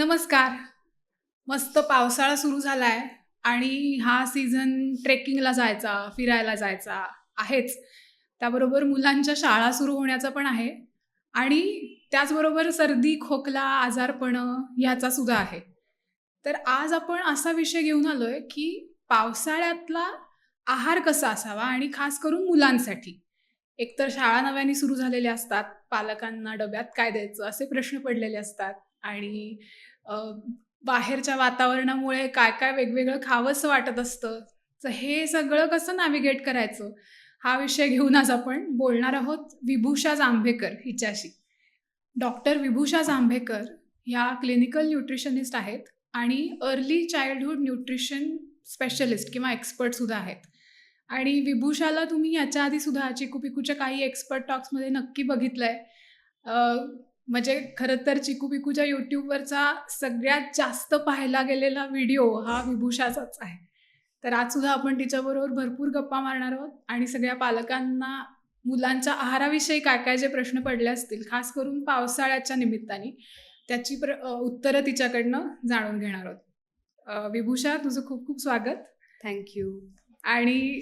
नमस्कार. मस्त पावसाळा सुरू झालाय आणि हा सीझन ट्रेकिंगला जायचा, फिरायला जायचा आहेच. त्याबरोबर मुलांच्या शाळा सुरू होण्याचा पण आहे आणि त्याचबरोबर सर्दी, खोकला, आजारपणं ह्याचा सुद्धा आहे. तर आज आपण असा विषय घेऊन आलोय, की पावसाळ्यातला आहार कसा असावा आणि खास करून मुलांसाठी. एकतर शाळा नव्याने सुरू झालेल्या असतात, पालकांना डब्यात काय द्यायचं असे प्रश्न पडलेले असतात आणि अ, बाहेरच्या वातावरणामुळे काय-काय वेगवेगळं खावंसं वाटत असतं. तर हे सगळं कसं नॅव्हिगेट करायचं? हा विषय घेऊन आज आपण बोलणार आहोत विभूषा जांभेकर हिच्याशी. डॉक्टर विभूषा जांभेकर ह्या क्लिनिकल न्यूट्रिशनिस्ट आहेत आणि अर्ली चाइल्डहूड न्यूट्रिशन स्पेशलिस्ट किंवा एक्सपर्टसुद्धा आहेत. आणि विभूषाला तुम्ही याच्या आधी सुद्धा चिकू-पिकूच्या काही एक्सपर्ट टॉक्समध्ये नक्की बघितलंय. अ, म्हणजे खरं तर चिकू-पिकूच्या YouTubeवरचा सगळ्यात जास्त पाहिला गेलेला व्हिडिओ हा विभूषाचाच आहे. तर आज सुद्धा आपण तिच्याबरोबर भरपूर गप्पा मारणार आहोत आणि सगळ्या पालकांना मुलांच्या आहाराविषयी काय-काय जे प्रश्न पडले असतील, खास करून पावसाळ्याच्या निमित्ताने, त्याची उत्तरं तिच्याकडनं जाणून घेणार आहोत. विभूषा, तुझं खूप-खूप स्वागत. थँक्यू. आणि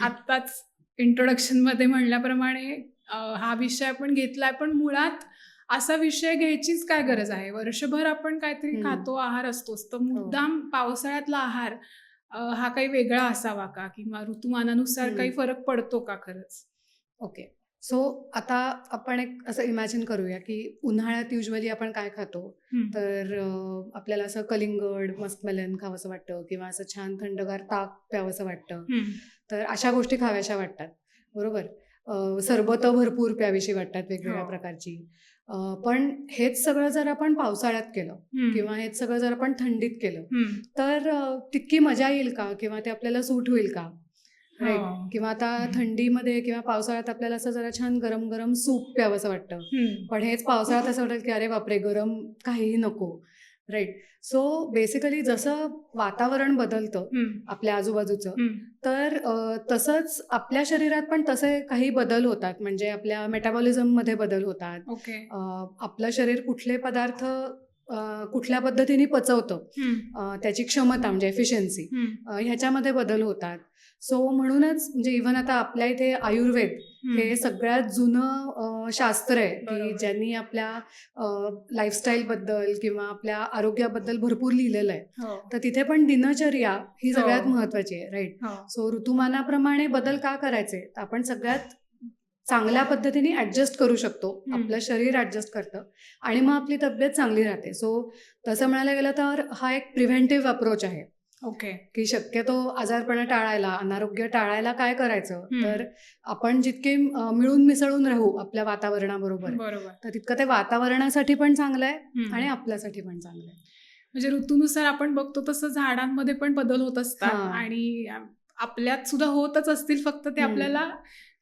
आत्ताच इंट्रोडक्शनमध्ये म्हणल्याप्रमाणे हा विषय आपण घेतलाय, पण मुळात असा विषय घ्यायचीच काय गरज आहे? वर्षभर आपण काहीतरी खातो, आहार असतोच. तर मुद्दाम पावसाळ्यातला आहार हा काही वेगळा असावा का? किंवा ऋतुमानानुसार काही फरक पडतो का खरंच? ओके. सो आता आपण एक असं इमॅजिन करूया, की उन्हाळ्यात युजुअली आपण काय खातो? तर आपल्याला असं कलिंगड, मस्कमेलन खावंसं वाटतं किंवा असं छान थंडगार ताक प्यावंसं वाटतं. तर अशा गोष्टी खाव्याशा वाटतात, बरोबर? सरबतं भरपूर प्यावीशी वाटतात वेगवेगळ्या प्रकारची. पण हेच सगळं जर आपण पावसाळ्यात केलं किंवा हेच सगळं जर आपण थंडीत केलं, तर तितकी मजा येईल का? किंवा ते आपल्याला सूट होईल का? राईट. किंवा आता थंडीमध्ये किंवा पावसाळ्यात आपल्याला असं जरा छान गरम गरम सूप प्यावंसं वाटतं. पण हेच पावसाळ्यात असं वाटतं की अरे बापरे, गरम काहीही नको. राईट. सो बेसिकली जसं वातावरण बदलतं आपल्या आजूबाजूचं, तर तसंच आपल्या शरीरात पण तसे काही बदल होतात. म्हणजे आपल्या मेटाबॉलिझममध्ये बदल होतात. ओके. आपलं शरीर कुठले पदार्थ कुठल्या पद्धतीने पचवतं, त्याची क्षमता म्हणजे एफिशियन्सी, ह्याच्यामध्ये बदल होतात. सो म्हणूनच म्हणजे इव्हन आता आपल्या इथे आयुर्वेद हे सगळ्यात जुनं शास्त्र आहे, की ज्यांनी आपल्या लाईफस्टाईलबद्दल किंवा आपल्या आरोग्याबद्दल भरपूर लिहिलेलं आहे. तर तिथे पण दिनचर्या ही सगळ्यात महत्वाची आहे. राईट. सो ऋतुमानाप्रमाणे बदल का करायचे? आपण सगळ्यात चांगल्या पद्धतीने ऍडजस्ट करू शकतो. आपलं शरीर ऍडजस्ट करतं आणि मग आपली तब्येत चांगली राहते. सो तसं म्हणायला गेलं तर हा एक प्रिव्हेंटिव्ह अप्रोच आहे. ओके. की शक्यतो आजारपणं टाळायला, अनारोग्य टाळायला काय करायचं? तर आपण जितके मिळून मिसळून राहू आपल्या वातावरणाबरोबर, बरोबर. तर तितकं ते वातावरणासाठी पण चांगलं आहे आणि आपल्यासाठी पण चांगलं आहे. म्हणजे ऋतूनुसार आपण बघतो तसं झाडांमध्ये पण बदल होत असतात आणि आपल्यात सुद्धा होतच असतील, फक्त ते आपल्याला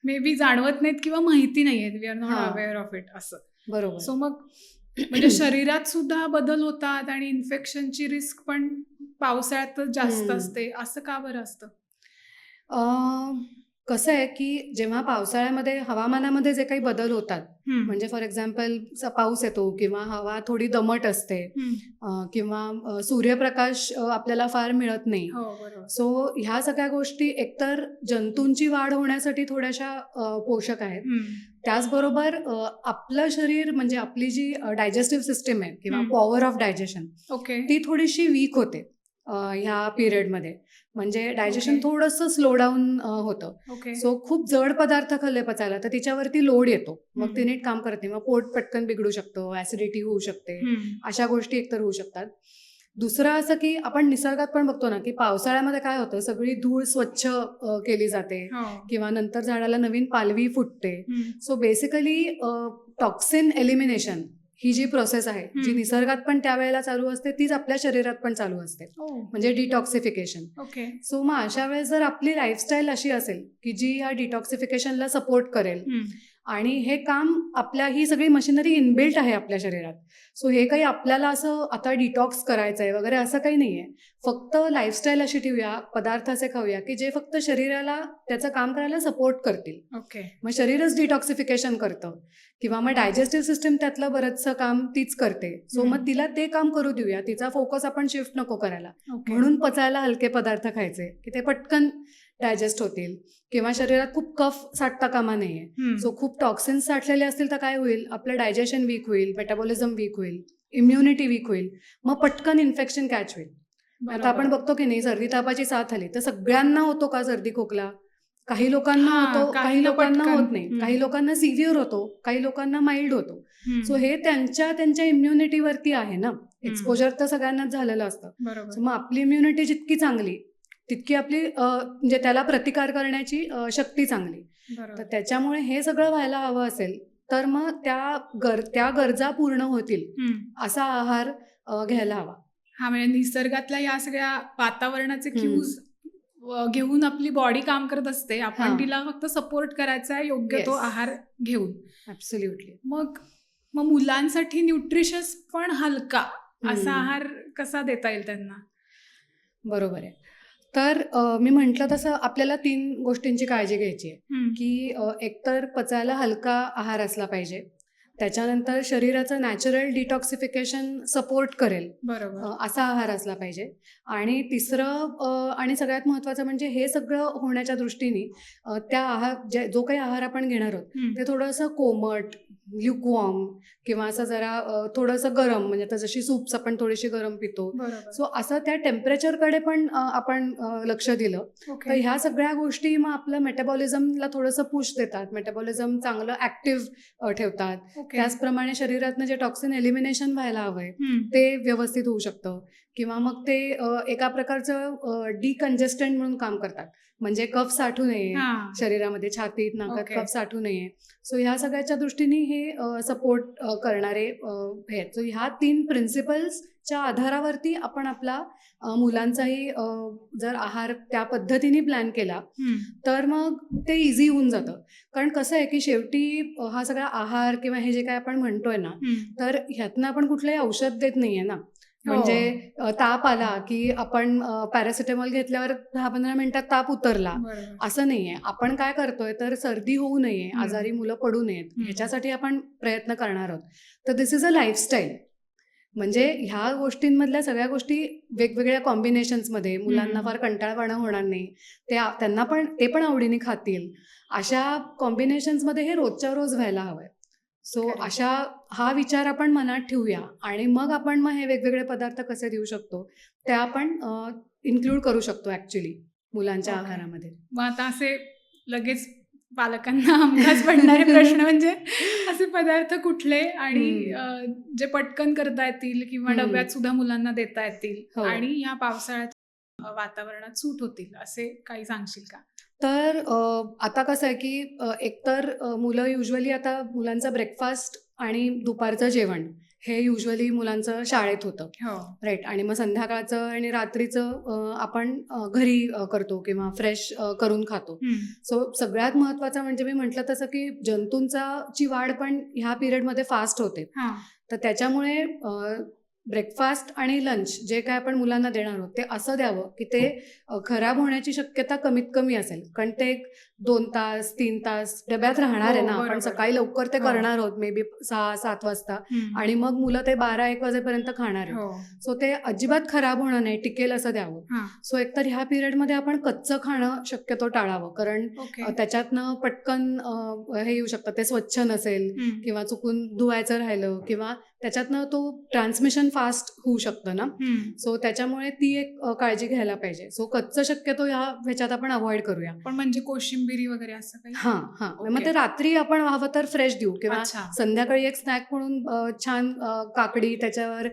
मे बी जाणवत नाहीत किंवा माहिती नाहीयेत. We are not aware of it असं. बरोबर. सो मग म्हणजे शरीरात सुद्धा बदल होतात आणि इन्फेक्शनची रिस्क पण पावसाळ्यातच जास्त असते. असं का बरं असतं? कसं आहे की जेव्हा पावसाळ्यामध्ये हवामानामध्ये जे काही बदल होतात, म्हणजे फॉर एक्झाम्पल पाऊस येतो किंवा हवा थोडी दमट असते किंवा सूर्यप्रकाश आपल्याला फार मिळत नाही. सो ह्या सगळ्या गोष्टी एकतर जंतूंची वाढ होण्यासाठी थोड्याशा पोषक आहेत. त्याचबरोबर आपलं शरीर म्हणजे आपली जी डायजेस्टिव्ह सिस्टीम आहे किंवा पॉवर ऑफ डायजेशन, ती थोडीशी वीक होते ह्या पिरियडमध्ये. म्हणजे डायजेशन थोडंसं स्लो डाऊन होतं. सो खूप जड पदार्थ खाल्ले पचायला तर तिच्यावरती लोड येतो, मग ते नीट काम करत नाही, मग पोट पटकन बिघडू शकतं, ऍसिडिटी होऊ शकते, अशा गोष्टी एकतर होऊ शकतात. दुसरं असं की आपण निसर्गात पण बघतो ना, की पावसाळ्यामध्ये काय होतं, सगळी धूळ स्वच्छ केली जाते किंवा नंतर झाडाला नवीन पालवी फुटते. सो बेसिकली टॉक्सिन एलिमिनेशन ही जी प्रोसेस आहे, जी निसर्गात पण त्यावेळेला चालू असते, तीच आपल्या शरीरात पण चालू असते, म्हणजे डिटॉक्सिफिकेशन. सो मग अशा वेळेस जर आपली लाईफस्टाईल अशी असेल की जी या डिटॉक्सिफिकेशनला सपोर्ट करेल आणि हे काम ही सगळी मशिनरी इनबिल्ट आहे आपल्या शरीरात. सो हे काही आपल्याला असं आता डिटॉक्स करायचं आहे वगैरे असं काही नाही आहे. फक्त लाईफस्टाईल अशी ठेवूया, पदार्थ असे खाऊया की जे फक्त शरीराला त्याचं काम करायला सपोर्ट करतील. ओके. मग शरीरच डिटॉक्सिफिकेशन करतं किंवा मग डायजेस्टिव्ह सिस्टीम त्यातलं बरंचसं काम तीच करते. सो मग तिला ते काम करू देऊया, तिचा फोकस आपण शिफ्ट नको करायला. ओके. म्हणून पचायला हलके पदार्थ खायचे की ते पटकन डायजेस्ट होतील किंवा शरीरात खूप कफ साठता कामा नये. सो खूप टॉक्सिन्स साठलेले असतील तर काय होईल, आपलं डायजेशन वीक होईल, मेटाबॉलिझम वीक होईल, इम्युनिटी वीक होईल, मग पटकन इन्फेक्शन कॅच होईल. आता आपण बघतो की नाही, सर्दी तापाची साथ आली तर सगळ्यांना होतो का सर्दी खोकला? काही लोकांना होतो, काही लोकांना होत नाही. काही लोकांना सिव्हिअर होतो, काही लोकांना माइल्ड होतो. सो हे त्यांच्या इम्युनिटीवरती आहे ना. एक्सपोजर तर सगळ्यांनाच झालेलं असतं. बरोबर. मग आपली इम्युनिटी जितकी चांगली तितकी आपली म्हणजे त्याला प्रतिकार करण्याची शक्ती चांगली. तर त्याच्यामुळे हे सगळं व्हायला हवं असेल तर मग त्या गरजा पूर्ण होतील असा आहार घ्यायला हवा. हा, म्हणजे निसर्गातल्या या सगळ्या वातावरणाचे क्यूज घेऊन आपली बॉडी काम करत असते. आपण तिला फक्त सपोर्ट करायचा आहे योग्य तो आहार घेऊन. ऍब्सोल्युटली. मग मुलांसाठी न्यूट्रिशियस पण हलका असा आहार कसा देता येईल त्यांना? बरोबर आहे. तर मी म्हटलं तसं आपल्याला 3 गोष्टींची काळजी घ्यायची आहे की एकतर पचायला हलका आहार असला पाहिजे, त्याच्यानंतर शरीराचं नॅचरल डिटॉक्सिफिकेशन सपोर्ट करेल असा आहार असला पाहिजे, आणि तिसरं आणि सगळ्यात महत्त्वाचं म्हणजे हे सगळं होण्याच्या दृष्टीने त्या जो काही आहार आपण घेणार आहोत ते थोडंसं कोमट, ल्युकवॉर्म किंवा असं जरा थोडंसं गरम, म्हणजे आता जशी सूप्स आपण थोडीशी गरम पितो, सो असं त्या टेम्परेचरकडे पण आपण लक्ष दिलं तर ह्या सगळ्या गोष्टी मग आपलं मेटाबॉलिझमला थोडंसं पुश देतात, मेटाबॉलिझम चांगलं ऍक्टिव्ह ठेवतात. त्याचप्रमाणे शरीरातनं जे टॉक्सिन एलिमिनेशन व्हायला हवंय ते व्यवस्थित होऊ शकतं, किंवा मग ते एका प्रकारचं डिकंजेस्टंट म्हणून काम करतात, म्हणजे कफ साठू नये शरीरामध्ये, छातीत नाकात कफ साठू नये. सो ह्या सगळ्याच्या दृष्टीने हे सपोर्ट करणारे आहेत. सो ह्या 3 प्रिन्सिपल्सच्या आधारावरती आपण आपला मुलांचाही जर आहार त्या पद्धतीने प्लॅन केला तर मग ते इझी होऊन जातं. कारण कसं आहे की शेवटी हा सगळा आहार किंवा हे जे काय आपण म्हणतोय ना, तर ह्यातनं आपण कुठलंही औषध देत नाहीये ना. म्हणजे ताप आला की आपण पॅरासिटामॉल घेतल्यावर 10-15 मिनिटात ताप उतरला असं नाहीये. आपण काय करतोय तर सर्दी होऊ नये, आजारी मुलं पडू नयेत ह्याच्यासाठी आपण प्रयत्न करणार आहोत. तर दिस इज अ लाईफस्टाईल. म्हणजे ह्या गोष्टींमधल्या सगळ्या गोष्टी वेगवेगळ्या कॉम्बिनेशन्समध्ये मुलांना फार कंटाळवाणं होणार नाही, ते पण आवडीने खातील, अशा कॉम्बिनेशन्समध्ये हे रोजच्या रोज व्हायला हवंय. सो हा विचार आपण मनात ठेवूया आणि मग आपण हे वेगवेगळे पदार्थ कसे देऊ शकतो ते आपण इन्क्लूड करू शकतो ऍक्च्युली मुलांच्या आहारामध्ये. मग आता असे लगेच पालकांना हमखास पडणारे प्रश्न म्हणजे असे पदार्थ कुठले आणि जे पटकन करता येतील किंवा डब्यात सुद्धा मुलांना देता येतील आणि या पावसाळ्याच्या वातावरणात सूट होतील, असे काही सांगशील का? तर आता कसं आहे की एकतर मुलं युजली आता मुलांचा ब्रेकफास्ट आणि दुपारचं जेवण हे युजली मुलांचं शाळेत होतं, राईट. आणि मग संध्याकाळचं आणि रात्रीचं आपण घरी करतो किंवा फ्रेश करून खातो. सो सगळ्यात महत्त्वाचं म्हणजे मी म्हटलं तसं की जंतूंची वाढ पण ह्या पिरियडमध्ये फास्ट होते. तर त्याच्यामुळे ब्रेकफास्ट आणि लंच जे काय आपण मुलांना देणार आहोत ते असं द्यावं की ते खराब होण्याची शक्यता कमीत कमी असेल. कारण ते 2 तास 3 तास डब्यात राहणार आहे ना. आपण सकाळी लवकर ते करणार आहोत, मे बी 6-7 वाजता, आणि मग मुलं ते 12-1 वाजेपर्यंत खाणार आहेत. सो ते अजिबात खराब होणार नाही, टिकेल असं द्यावं. सो एकतर ह्या पिरियडमध्ये आपण कच्चं खाणं शक्यतो टाळावं, कारण त्याच्यातनं पटकन हे येऊ शकतं, ते स्वच्छ नसेल किंवा चुकून धुवायचं राहिलं किंवा त्याच्यातनं तो ट्रान्समिशन फास्ट होऊ शकतं ना. सो त्याच्यामुळे ती एक काळजी घ्यायला पाहिजे. सो कच्चं शक्यतो ह्याच्यात आपण अवॉइड करूया. पण म्हणजे कोशिंबिरी वगैरे असं काही? मग ते रात्री आपण हवं तर फ्रेश देऊ किंवा संध्याकाळी एक स्नॅक म्हणून छान काकडी त्याच्यावर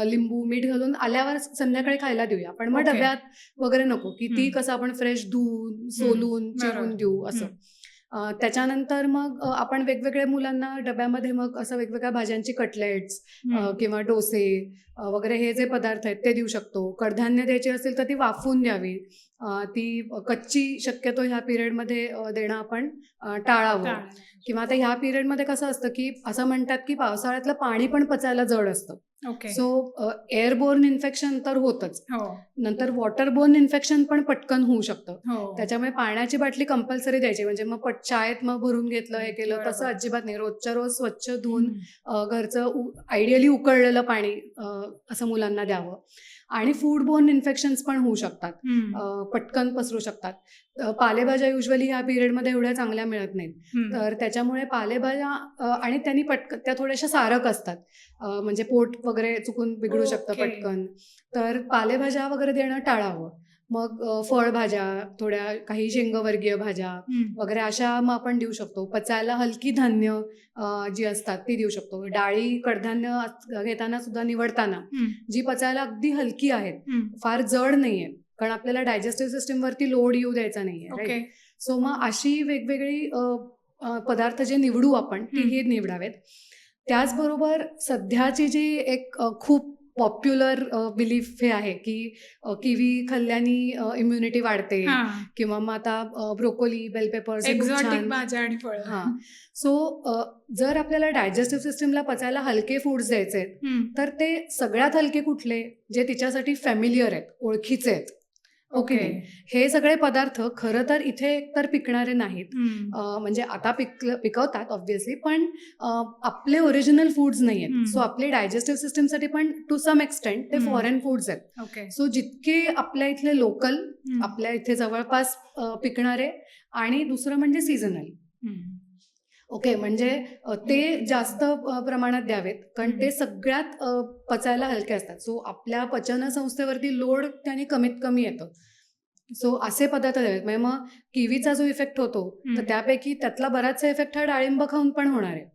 लिंबू मीठ घालून आल्यावर संध्याकाळी खायला देऊया. पण मग डब्यात वगैरे नको की ती कसं आपण फ्रेश धुवून सोलून चिरून देऊ असं. त्याच्यानंतर मग आपण वेगवेगळे मुलांना डब्यामध्ये मग असं वेगवेगळ्या भाज्यांची कटलेट्स किंवा डोसे वगैरे हे जे पदार्थ आहेत ते देऊ शकतो. कडधान्य द्यायची असेल तर ती वाफवून द्यावी ती कच्ची शक्यतो ह्या पिरियडमध्ये देणं आपण टाळावं. टाळायला. किंवा आता ह्या पिरियडमध्ये कसं असतं की असं म्हणतात की पावसाळ्यातलं पाणी पण पचायला जड असतं. ओके. सो एअरबोर्न इन्फेक्शन तर होतच, हो नंतर वॉटरबोर्न इन्फेक्शन पण पटकन होऊ शकतं. हो त्याच्यामुळे पाण्याची बाटली कंपल्सरी द्यायची. म्हणजे मग शाळेत मग भरून घेतलं हे केलं बरोबर. तसं अजिबात नाही. रोजच्या रोज स्वच्छ धुवून हम्म. घरचं आयडियली उकळलेलं पाणी असं मुलांना द्यावं. आणि फूड बोर्न इन्फेक्शन्स पण होऊ शकतात, पटकन पसरू शकतात. पालेभाज्या युजली ह्या पिरियडमध्ये एवढ्या चांगल्या मिळत नाहीत, तर त्याच्यामुळे पालेभाज्या आणि त्यांनी पटकन त्या थोड्याशा सारक असतात, म्हणजे पोट वगैरे चुकून बिघडू शकतं ओके. पटकन. तर पालेभाज्या वगैरे देणं टाळावं. मग फळभाज्या, थोड्या काही शेंगवर्गीय भाज्या वगैरे अशा मग आपण देऊ शकतो. पचायला हलकी धान्य जी असतात ती देऊ शकतो. डाळी कडधान्य घेताना सुद्धा निवडताना जी पचायला अगदी हलकी आहेत, फार जड नाहीये, कारण आपल्याला डायजेस्टिव्ह सिस्टीमवरती लोड येऊ द्यायचा नाहीये, राईट. ओके. सो मग अशी वेगवेगळी पदार्थ जे निवडू आपण ती हे निवडावेत. त्याचबरोबर सध्याची जी एक खूप पॉप्युलर बिलीफ हे आहे की किवी खाल्ल्याने इम्युनिटी वाढते, किंवा मग आता ब्रोकोली, बेल पेपर्स हे खूप एक्झॉटिक छान. भाज्या आणि फळ. हां. सो जर आपल्याला डायजेस्टिव्ह सिस्टीमला पचायला हलके फूड्स द्यायचे आहेत, तर ते सगळ्यात हलके कुठले, जे तिच्यासाठी फॅमिलियर आहेत, ओळखीचे आहेत. ओके. हे सगळे पदार्थ खरं तर इथे एकतर पिकणारे नाहीत, म्हणजे आता पिकवतात ऑब्व्हियसली, पण आपले ओरिजिनल फूड्स नाही आहेत. सो आपले डायजेस्टिव्ह सिस्टीमसाठी पण टू सम एक्सटेंट ते फॉरेन फूड्स आहेत. ओके. सो जितके आपल्या इथले लोकल, आपल्या इथे जवळपास पिकणारे, आणि दुसरं म्हणजे सीझनल. ओके, म्हणजे ते जास्त प्रमाणात द्यावेत, कारण ते सगळ्यात पचायला हलके असतात. सो आपल्या पचनसंस्थेवरती लोड त्याने कमीत कमी येतं. सो असे पदार्थ द्यावेत. म्हणजे मग किवीचा जो इफेक्ट होतो, तर त्यापैकी त्यातला बराचसा इफेक्ट हा डाळिंब खाऊन पण होणार आहे.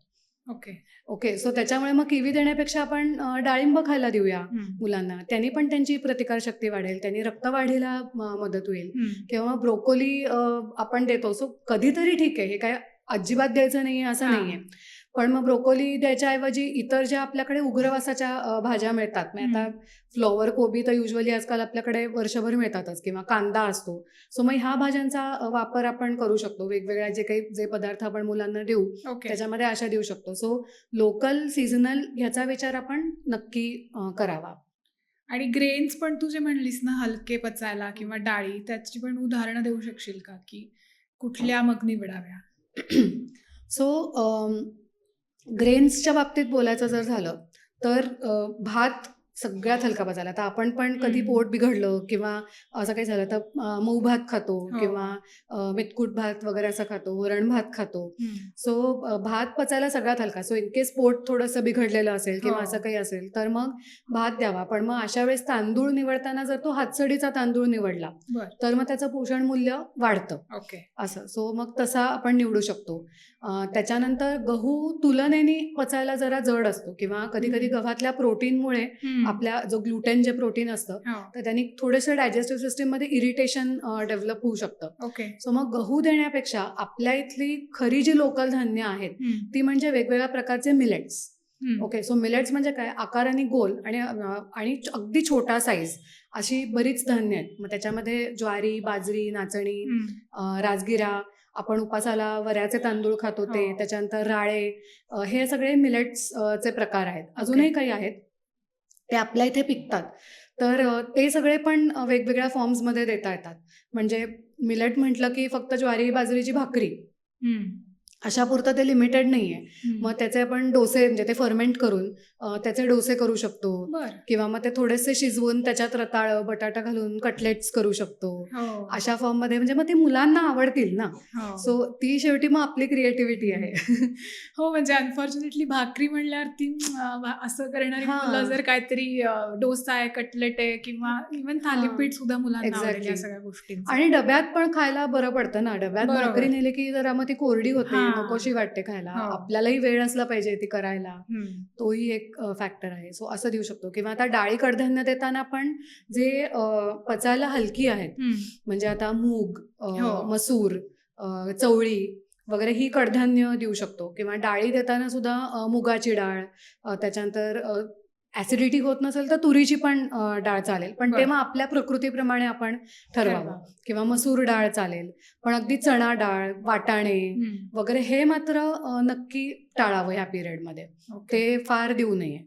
ओके. ओके. सो त्याच्यामुळे मग किवी देण्यापेक्षा आपण डाळिंब खायला देऊया मुलांना. त्यांनी पण त्यांची प्रतिकारशक्ती वाढेल, त्यांनी रक्तवाढीला मदत होईल. किंवा ब्रोकोली आपण देतो, सो कधीतरी ठीक आहे, हे काय अजिबात द्यायचं नाहीये असं नाहीये. पण मग ब्रोकोली द्यायच्याऐवजी इतर ज्या आपल्याकडे उग्रवासाच्या भाज्या मिळतात, म्हणजे आता फ्लॉवर कोबी तर युजली आजकाल आपल्याकडे वर्षभर मिळतातच, किंवा कांदा असतो. सो मग ह्या भाज्यांचा वापर आपण करू शकतो. वेगवेगळ्या जे पदार्थ आपण मुलांना देऊ त्याच्यामध्ये अशा देऊ शकतो. सो लोकल, सीझनल ह्याचा विचार आपण नक्की करावा. आणि ग्रेन्स पण तू जे म्हणलीस ना, हलके पचायला, किंवा डाळी, त्याची पण उदाहरणं देऊ शकशील का, की कुठल्या मग निवडाव्या? सो ग्रेन्सच्या बाबतीत बोलायचं जर झालं तर भात सगळ्यात हलका पचायला. आता आपण पण कधी पोट बिघडलं किंवा असं काही झालं तर मऊ भात खातो, किंवा मेतकूट भात वगैरे असं खातो, वरण भात खातो. सो भात पचायला सगळ्यात हलका. सो इन केस पोट थोडंसं बिघडलेलं असेल किंवा असं काही असेल तर मग भात द्यावा. पण मग अशा वेळेस तांदूळ निवडताना जर तो हातसडीचा तांदूळ निवडला तर मग त्याचं पोषण मूल्य वाढतं. ओके. असं. सो मग तसा आपण निवडू शकतो. त्याच्यानंतर गहू तुलनेने पचायला जरा जड असतो, किंवा कधी कधी गव्हातल्या प्रोटीनमुळे आपल्या जो ग्लुटेन जे प्रोटीन असतं तर त्यांनी थोडंसं डायजेस्टिव्ह सिस्टीममध्ये इरिटेशन डेव्हलप होऊ शकतं. ओके. सो मग गहू देण्यापेक्षा आपल्या इथली खरी जी लोकल धान्य आहेत ती म्हणजे वेगवेगळ्या प्रकारचे मिलेट्स. ओके. सो मिलेट्स म्हणजे काय, आकाराने गोल आणि अगदी छोटा साईज अशी बरीच धान्य आहेत. मग त्याच्यामध्ये ज्वारी, बाजरी, नाचणी, राजगिरा, आपण उपासाला वऱ्याचे तांदूळ खातो ते, त्याच्यानंतर राळे, हे सगळे मिलेट्सचे प्रकार आहेत. अजूनही काही आहेत ते आपल्या इथे पिकतात, तर ते सगळे पण वेगवेगळ्या फॉर्म्समध्ये देता येतात. म्हणजे मिलेट म्हटलं की फक्त ज्वारी बाजरीची भाकरी अशा पुरतं ते लिमिटेड नाहीये. मग त्याचे आपण डोसे, म्हणजे ते फर्मेंट करून त्याचे डोसे करू शकतो, किंवा मग ते थोडेसे शिजवून त्याच्यात रताळ, बटाटा घालून कटलेट्स करू शकतो. अशा फॉर्म मध्ये, म्हणजे मग ते मुलांना आवडतील ना. सो ती शेवटी मग आपली क्रिएटिव्हिटी आहे. हो, म्हणजे अनफॉर्च्युनेटली भाकरी म्हणल्यावर ती असं करणारी मुलं जर काहीतरी डोसा आहे, कटलेट आहे, किंवा इव्हन थालीपीठ सुद्धा मुलांना आवडेल या सगळ्या गोष्टी. आणि डब्यात पण खायला बरं पडतं ना. डब्यात भाकरी नेली की जरा मग ती कोरडी होते, नकोशी वाटते खायला. आपल्यालाही वेळ असला पाहिजे ती करायला, तोही एक फॅक्टर आहे. सो असं देऊ शकतो. किंवा आता डाळी कडधान्य देताना पण जे पचायला हलकी आहेत, म्हणजे आता मूग, मसूर, चवळी वगैरे ही कडधान्य देऊ शकतो. किंवा डाळी देताना सुद्धा मुगाची डाळ, त्याच्यानंतर ऍसिडिटी होत नसेल तर तुरीची पण डाळ चालेल, पण ते बरं. मग आपल्या प्रकृतीप्रमाणे आपण ठरवावं. किंवा मसूर डाळ चालेल, पण अगदी चणा डाळ, वाटाणे वगैरे हे मात्र नक्की टाळावं ह्या पिरियडमध्ये. ओके. ते फार देऊ नये.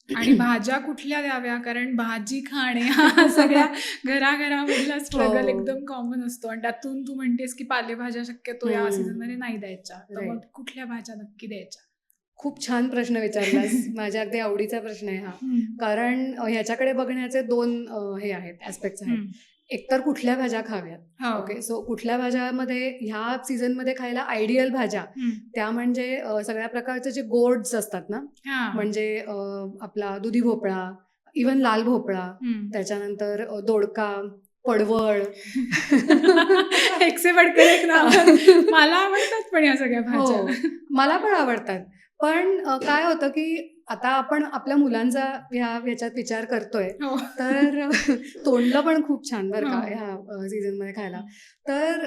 आणि भाज्या कुठल्या द्याव्या? कारण भाजी खाणे हा सगळ्या घराघरामधला स्ट्रगल हो. एकदम कॉमन असतो आणि त्यातून तू म्हणतेस की पालेभाज्या शक्यतो या सीझन मध्ये नाही द्यायच्या, तर मग Right. कुठल्या भाज्या नक्की द्यायच्या? खूप छान प्रश्न विचारलास. माझ्या अगदी आवडीचा प्रश्न आहे हा. कारण ह्याच्याकडे बघण्याचे 2 हे आहेत, ऍस्पेक्ट्स आहेत. एकतर कुठल्या भाज्या खाव्यात. हो. ओके, सो कुठल्या भाज्यामध्ये ह्या सीझनमध्ये खायला आयडियल भाज्या त्या म्हणजे सगळ्या प्रकारचे जे गोड्स असतात ना, म्हणजे आपला दुधी भोपळा, इवन लाल भोपळा, त्याच्यानंतर दोडका, पडवळ. एकसे बडकर एक नाव. मला आवडतात पण या सगळ्या हो, भाज्या. मला पण आवडतात. पण काय होतं की आता आपण आपल्या मुलांचा ह्याच्यात विचार करतोय, हो. तर तोंडलं पण खूप छान बरं का हो. ह्या सीझनमध्ये खायला. तर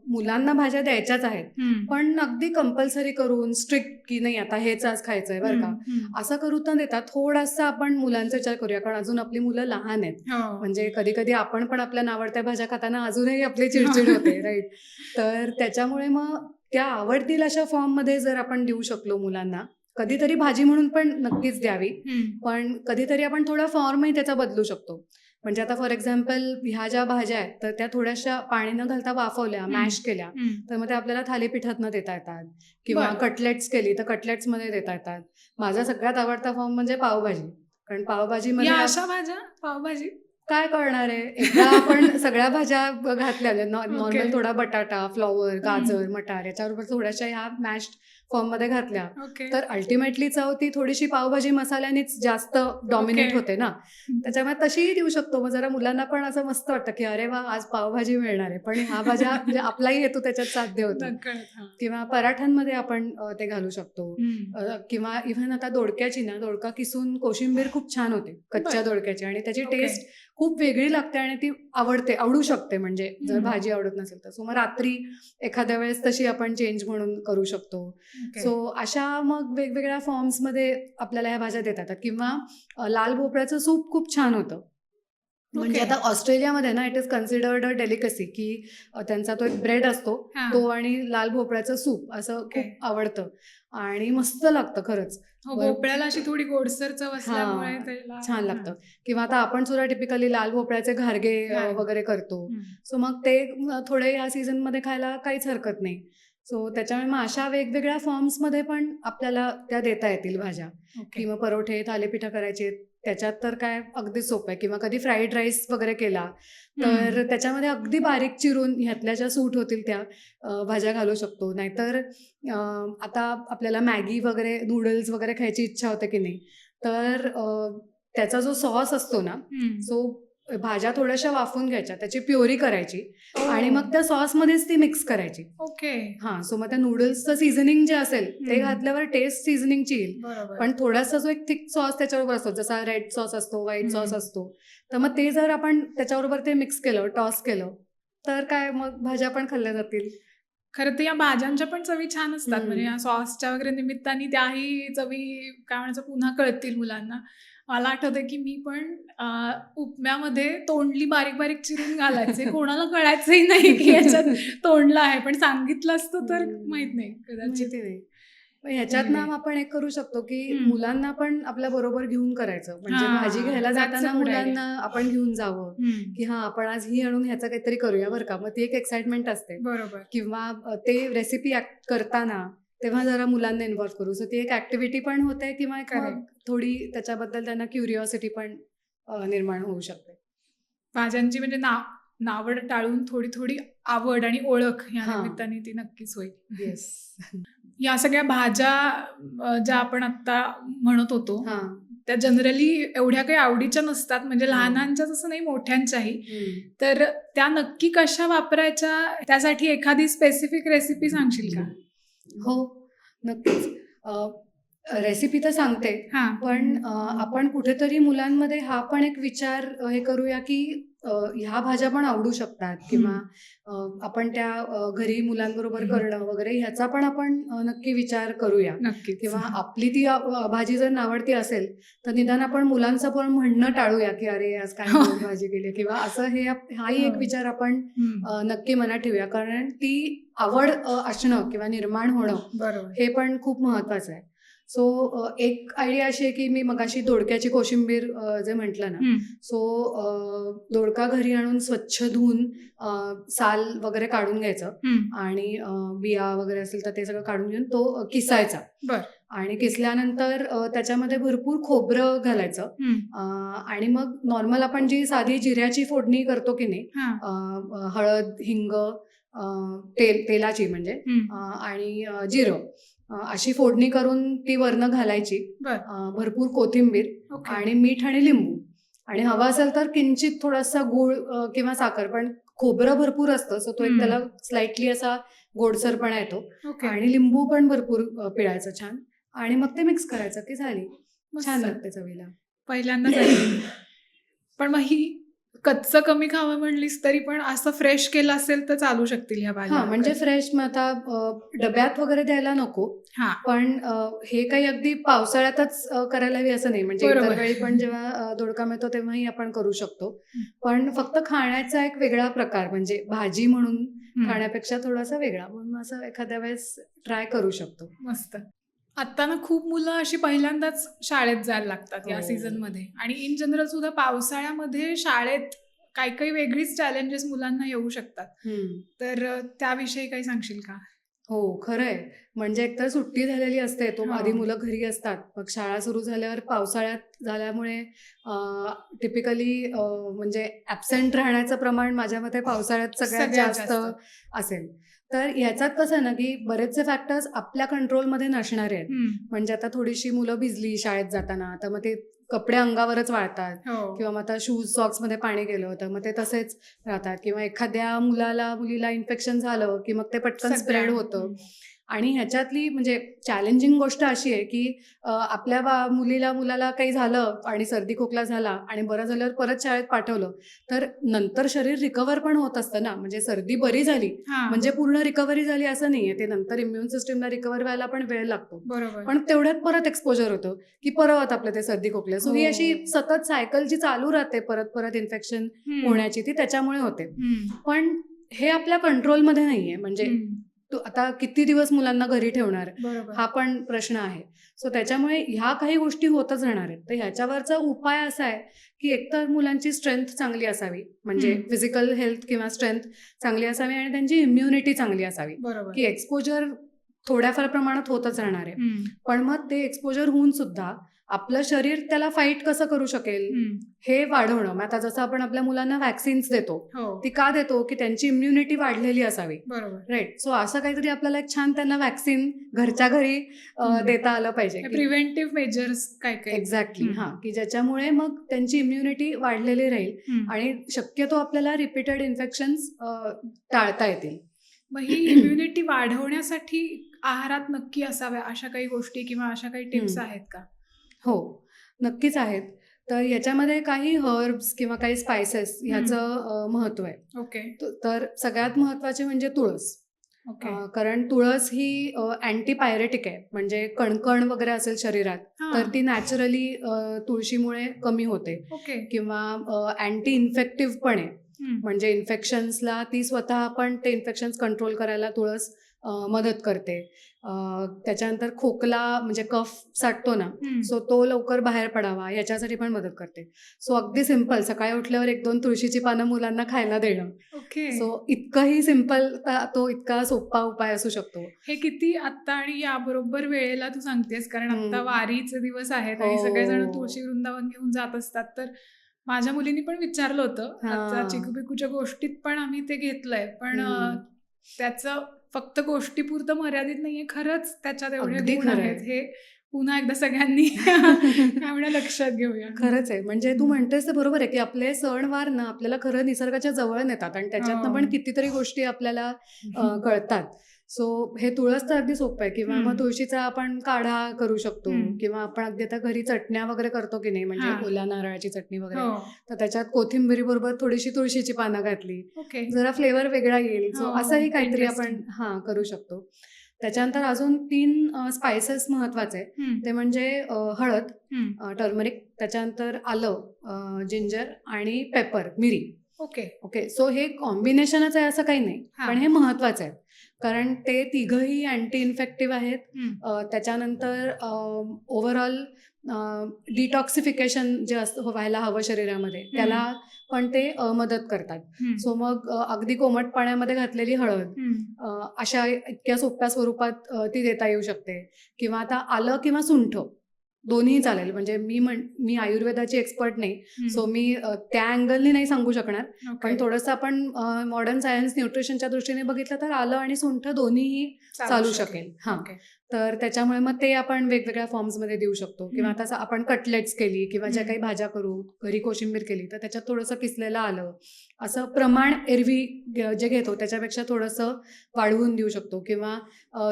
मुलांना भाज्या द्यायच्याच आहेत, पण अगदी कंपल्सरी करून स्ट्रिक्ट की नाही आता हेच आज खायचंय बरं का, असं करू न देता थोडासा आपण मुलांचा विचार करूया. कारण अजून आपली मुलं लहान आहेत. हो. म्हणजे कधी कधी आपण पण आपल्या नावडत्या भाज्या खाताना अजूनही आपली चिडचिड होते. राईट. तर त्याच्यामुळे मग त्या आवडतील अशा फॉर्ममध्ये जर आपण देऊ शकलो मुलांना, कधीतरी भाजी म्हणून पण नक्कीच द्यावी, पण कधीतरी आपण थोडा फॉर्मही त्याचा बदलू शकतो. म्हणजे आता फॉर एक्झाम्पल ह्या ज्या भाज्या आहेत तर त्या थोड्याशा पाणी न घालता वाफवल्या, मॅश केल्या, तर मग त्या आपल्याला थालीपीठातनं देता येतात, किंवा बरं. कटलेट्स केली तर कटलेट्समध्ये देता येतात. माझा सगळ्यात आवडता फॉर्म म्हणजे पावभाजी. कारण पावभाजीमध्ये या अशा भाज्या पावभाजी काय करणार आहे, एकदा आपण सगळ्या भाज्या घातल्या, नॉर्मल ओके. थोडा बटाटा, फ्लॉवर, गाजर, मटार याच्याबरोबर थोड्याशा ह्या मॅश्ड फॉर्ममध्ये घातल्या, ओके. तर अल्टिमेटली चव ती थोडीशी पावभाजी मसाल्यानेच जास्त डॉमिनेट ओके. होते ना. त्याच्यामुळे तशीही देऊ शकतो. मग जरा मुलांना पण असं मस्त वाटतं की अरे वा, आज पावभाजी मिळणार आहे, पण ह्या भाज्या म्हणजे आपलाही हेतू त्याच्यात साध्य होतो. नकळत, हां. किंवा पराठ्यांमध्ये आपण ते घालू शकतो. किंवा इव्हन आता दोडक्याची ना, दोडका किसून कोशिंबीर खूप छान होते कच्च्या बरं. दोडक्याची, आणि त्याची ओके. टेस्ट खूप वेगळी लागते आणि ती आवडू शकते, म्हणजे जर हम्म. भाजी आवडत नसेल तर. सो मग रात्री एखाद्या वेळेस तशी आपण चेंज म्हणून करू शकतो. ओके. सो अशा मग वेगवेगळ्या फॉर्म्समध्ये आपल्याला ह्या भाज्या देता येतात. किंवा लाल भोपळ्याचं सूप खूप छान होतं. म्हणजे ओके. आता ऑस्ट्रेलियामध्ये ना it is considered a delicacy की त्यांचा तो एक ब्रेड असतो, हां. तो आणि लाल भोपळ्याचं सूप असं ओके. खूप आवडतं आणि मस्त लागतं खरंच. हो, भोपळ्याला अशी थोडी गोडसर चव असल्यामुळे हां, त्याला छान लागतं. किंवा आता आपण सुद्धा टिपिकली लाल भोपळ्याचे घारगे घारगे. वगैरे करतो. सो मग ते थोडे या सीझनमध्ये खायला काहीच हरकत नाही. सो त्याच्यामुळे मग अशा वेगवेगळ्या फॉर्म्समध्ये पण आपल्याला त्या देता येतील भाज्या. ओके. किंवा परोठे, थालीपीठं करायचे, त्याच्यात तर काय अगदी सोपं आहे. किंवा कधी फ्राईड राईस वगैरे केला तर त्याच्यामध्ये अगदी बारीक चिरून ह्यातल्या ज्या सूट होतील त्या भाज्या घालू शकतो. नाहीतर आता आपल्याला मॅगी वगैरे, नूडल्स वगैरे खायची इच्छा होते की नाही, तर त्याचा जो सॉस असतो ना, सो भाज्या थोड्याशा वाफवून घ्यायच्या, त्याची प्युरी करायची आणि मग त्या सॉसमध्येच ती मिक्स करायची. ओके. हां, सो मग त्या नूडल्सचं सीझनिंग जे असेल ते घातल्यावर टेस्ट सीझनिंगची येईल. बरोबर. पण थोडासा जो एक थिक सॉस त्याच्याबरोबर असतो, जसा रेड सॉस असतो, व्हाईट सॉस असतो, तर मग ते जर आपण त्याच्याबरोबर ते मिक्स केलं, टॉस केलं, तर काय मग भाज्या पण खाल्ल्या जातील. खरं तर या भाज्यांच्या पण चवी छान असतात. म्हणजे या सॉसच्या वगैरे निमित्ताने त्याही चवी काय म्हणायचं पुन्हा कळतील मुलांना. मला आठवतंय की मी पण उपम्यामध्ये तोंडली बारीक बारीक चिरून घालायचे. कोणाला कळायचंही नाही की याच्यात तोंडलं आहे, पण सांगितलं असतं तर माहित नाही कदाचित. माहिती नाही. पण ह्याच्यात ना आपण एक करू शकतो की मुलांना पण आपल्या बरोबर घेऊन करायचं. म्हणजे हां, भाजी घ्यायला that's a जाताना good मुलांना आपण घेऊन जावं की हम्म. हां, आपण आज ही आणून ह्याचं काहीतरी करूया बरं का. मग ती एक एक्साइटमेंट असते. बरोबर. किंवा ते रेसिपी करताना तेव्हा जरा मुलांना इन्व्हॉल्व करू. सो ती एक ऍक्टिव्हिटी पण होते, किंवा एक मग Correct. थोडी त्याच्याबद्दल त्यांना क्युरिओसिटी पण निर्माण होऊ शकते. भाज्यांची म्हणजे नावड टाळून थोडी थोडी आवड आणि ओळख या हां. निमित्ताने ती नक्कीच होईल. येस. या सगळ्या भाज्या ज्या आपण आता म्हणत होतो हां. त्या जनरली एवढ्या काही आवडीच्या नसतात, म्हणजे हां. लहानांच्याच असं नाही, मोठ्यांच्याही. तर त्या नक्की कशा वापरायच्या, त्यासाठी एखादी स्पेसिफिक रेसिपी सांगशील का? हो, नक्कीच. रेसिपी तर सांगते, हा पण आपण कुठेतरी मुलांमध्ये हा पण एक विचार हे करूया की ह्या भाज्या पण आवडू शकतात किंवा आपण त्या घरी मुलांबरोबर करणं वगैरे ह्याचा पण आपण नक्की विचार करूया. नक्कीच. किंवा आपली ती भाजी जर नावडती असेल तर निदान आपण मुलांचं पण म्हणणं टाळूया की अरे आज काय गोड भाजी केली किंवा असं हाही एक विचार आपण नक्की मनात ठेवूया, कारण ती आवड असणं किंवा निर्माण होणं बरोबर. हे पण खूप महत्वाचं आहे. सो एक आयडिया अशी आहे की मी मगाशी दोडक्याची कोशिंबीर जे म्हटलं ना, सो दोडका घरी आणून स्वच्छ धुवून साल वगैरे काढून घ्यायचं आणि बिया वगैरे असेल तर ते सगळं काढून घेऊन तो किसायचा. बर. आणि किसल्यानंतर त्याच्यामध्ये भरपूर खोबरं घालायचं आणि मग नॉर्मल आपण जी साधी जिऱ्याची फोडणी करतो की नाही, हळद, हिंग, तेलाची म्हणजे आणि जिरं अशी फोडणी करून ती वरनं घालायची. भरपूर कोथिंबीर आणि मीठ आणि लिंबू आणि हवा असेल तर किंचित थोडासा गूळ किंवा साखर, पण खोबरं भरपूर असतं सो तो एक त्याला स्लाइटली असा गोडसरपणा येतो. आणि लिंबू पण भरपूर पिळायचं छान आणि मग ते मिक्स करायचं की झाली, छान लागते चवीला. पहिल्यांदा पण मग ही कच्चं कमी खावं म्हणलीस तरी पण असं फ्रेश केलं असेल तर चालू शकतील ह्या भाज्या. म्हणजे फ्रेश मग आता डब्यात वगैरे द्यायला नको, पण हे काही अगदी पावसाळ्यातच करायला हवी असं नाही. म्हणजे इतर वेळी पण जेव्हा दोडका मिळतो तेव्हाही आपण करू शकतो, पण फक्त खाण्याचा एक वेगळा प्रकार, म्हणजे भाजी म्हणून खाण्यापेक्षा थोडासा वेगळा, म्हणून असं एखाद्या वेळेस ट्राय करू शकतो. मस्त. आता ना खूप मुलं अशी पहिल्यांदाच शाळेत जायला लागतात या सीझन मध्ये, आणि इन जनरल सुद्धा पावसाळ्यामध्ये शाळेत काही काही वेगळीच चॅलेंजेस मुलांना येऊ शकतात, तर त्याविषयी काही सांगशील का? हो, खरंय. म्हणजे एकतर सुट्टी झालेली असते, तो आधी मुलं घरी असतात, मग शाळा सुरू झाल्यावर पावसाळ्यात झाल्यामुळे टिपिकली म्हणजे ऍबसेंट राहण्याचं प्रमाण माझ्या मते पावसाळ्यात सगळ्यात जास्त असेल. तर ह्याच्यात कसं ना की बरेचसे फॅक्टर्स आपल्या कंट्रोलमध्ये नसणारे आहेत. म्हणजे आता थोडीशी मुलं भिजली शाळेत जाताना तर मग ते कपडे अंगावरच वाळतात, किंवा मग आता शूज सॉक्स मध्ये पाणी गेलं तर मग ते तसेच राहतात, किंवा एखाद्या मुलीला इन्फेक्शन झालं की मग ते पटकन स्प्रेड होतं. आणि ह्याच्यातली म्हणजे चॅलेंजिंग गोष्ट अशी आहे की आपल्या मुलाला काही झालं आणि सर्दी खोकला झाला आणि बरं झाल्यावर परत शाळेत पाठवलं तर नंतर शरीर रिकव्हर पण होत असतं ना. म्हणजे सर्दी बरी झाली म्हणजे पूर्ण रिकव्हरी झाली असं नाहीये, ते नंतर इम्युन सिस्टीमला रिकव्हर व्हायला पण वेळ लागतो. पण तेवढ्यात परत एक्सपोजर होतं की परत आपलं ते सर्दी खोकले. सो ही अशी सतत सायकल जी चालू राहते परत परत इन्फेक्शन होण्याची, ती त्याच्यामुळे होते. पण हे आपल्या कंट्रोलमध्ये नाहीये. म्हणजे तू आता किती दिवस मुलांना घरी ठेवणार, हा पण प्रश्न आहे. सो त्याच्यामुळे ह्या काही गोष्टी होतच राहणार आहेत. तर ह्याच्यावरचा उपाय असा आहे की एकतर मुलांची स्ट्रेंथ चांगली असावी, म्हणजे फिजिकल हेल्थ किंवा स्ट्रेंथ चांगली असावी आणि त्यांची इम्युनिटी चांगली असावी. की एक्सपोजर थोड्याफार प्रमाणात होतच राहणार आहे, पण मग ते एक्सपोजर होऊन सुद्धा आपलं शरीर त्याला फाईट कसं करू शकेल हे वाढवणं. मग आता जसं आपण आपल्या मुलांना व्हॅक्सिन्स देतो, ती का देतो की त्यांची इम्युनिटी वाढलेली असावी, राईट. सो असं काहीतरी आपल्याला एक छान त्यांना व्हॅक्सिन घरच्या घरी देता आलं पाहिजे, प्रिव्हेंटिव्ह मेजर्स काय काय. एक्झॅक्टली. की ज्याच्यामुळे मग त्यांची इम्युनिटी वाढलेली राहील आणि शक्यतो आपल्याला रिपीटेड इन्फेक्शन्स टाळता येतील. मग ही इम्युनिटी वाढवण्यासाठी आहारात नक्की असाव्या अशा काही गोष्टी किंवा अशा काही टिप्स आहेत का? हो, नक्कीच आहेत. तर याच्यामध्ये काही हर्ब्स किंवा काही स्पायसेस ह्याचं महत्व आहे. तर सगळ्यात महत्वाचे म्हणजे तुळस. कारण तुळस ही अँटीपायरेटिक आहे, म्हणजे कणकण वगैरे असेल शरीरात तर ती नॅचरली तुळशीमुळे कमी होते. किंवा अँटी इन्फेक्टिव्ह पण आहे, म्हणजे इन्फेक्शन्सला ती स्वतः पण ते इन्फेक्शन्स कंट्रोल करायला तुळस मदत करते. त्याच्यानंतर खोकला म्हणजे कफ साठतो ना, सो तो लवकर बाहेर पडावा याच्यासाठी पण मदत करते. सो अगदी सिंपल, सकाळी उठल्यावर 1-2 तुळशीची पानं मुलांना खायला देणं. सो इतकंही सिंपल, तो इतका सोपा उपाय असू शकतो. हे किती आत्ता आणि याबरोबर वेळेला तू सांगतेस, कारण आता वारीचे दिवस आहेत आणि सगळेजण तुळशी वृंदावन घेऊन जात असतात. तर माझ्या मुलींनी पण विचारलं होतं, आता चिकूबिकूच्या गोष्टीत पण आम्ही ते घेतलंय, पण त्याचं फक्त गोष्टीपुरतं मर्यादित नाहीये, खरंच त्याच्यात एवढे गुण आहेत हे पुन्हा एकदा सगळ्यांनी लक्षात घेऊया. खरंच आहे. म्हणजे तू म्हणतेस ते बरोबर आहे की आपले सणवार ना आपल्याला खरं निसर्गाच्या जवळ नेतात आणि त्याच्यातनं पण कितीतरी गोष्टी आपल्याला कळतात. सो हे तुळस तर अगदी सोपं आहे. किंवा हम्म. मग तुळशीचा आपण काढा करू शकतो. हम्म. किंवा आपण अगदी आता घरी चटण्या वगैरे करतो की नाही, म्हणजे हा. ओल्या नारळाची चटणी वगैरे, हो. तर त्याच्यात कोथिंबीरी बरोबर थोडीशी तुळशीची पानं घातली, ओके. जरा फ्लेवर वेगळा येईल. सो हो, असंही काहीतरी आपण interesting. करू शकतो. त्याच्यानंतर अजून 3 स्पायसेस महत्वाचे आहेत. हम्म. ते म्हणजे हळद, हम्म. टर्मरिक, त्याच्यानंतर आलं, जिंजर आणि पेपर, मिरी. ओके. ओके, सो हे कॉम्बिनेशनच आहे असं काही नाही, हा. पण हे महत्वाचं आहे कारण ते तिघही अँटी इन्फेक्टिव्ह आहेत. हम्म. त्याच्यानंतर ओव्हरऑल डिटॉक्सिफिकेशन जे व्हायला हवं शरीरामध्ये, त्याला पण ते मदत करतात. हम्म. सो मग अगदी कोमट पाण्यामध्ये घातलेली हळद हम्म. अशा इतक्या सोप्या स्वरूपात ती देता येऊ शकते. किंवा आता आलं किंवा सुंठ दोन्ही चालेल. म्हणजे मी आयुर्वेदाची एक्सपर्ट नाही, हम्म. सो मी त्या अँगलनी नाही सांगू शकणार. ओके. पण थोडंसं आपण मॉडर्न सायन्स न्यूट्रिशनच्या दृष्टीने बघितलं तर आलं आणि सुंठ दोन्हीही चालू शकेल. हां, ओके. तर त्याच्यामुळे मग ते आपण वेगवेगळ्या फॉर्म्समध्ये देऊ शकतो. किंवा आता आपण कटलेट्स केली किंवा ज्या काही भाज्या करू, घरी कोशिंबीर केली, तर त्याच्यात थोडंसं किसलेलं आलं, असं प्रमाण एरवी जे घेतो त्याच्यापेक्षा थोडंसं वाढवून देऊ शकतो. किंवा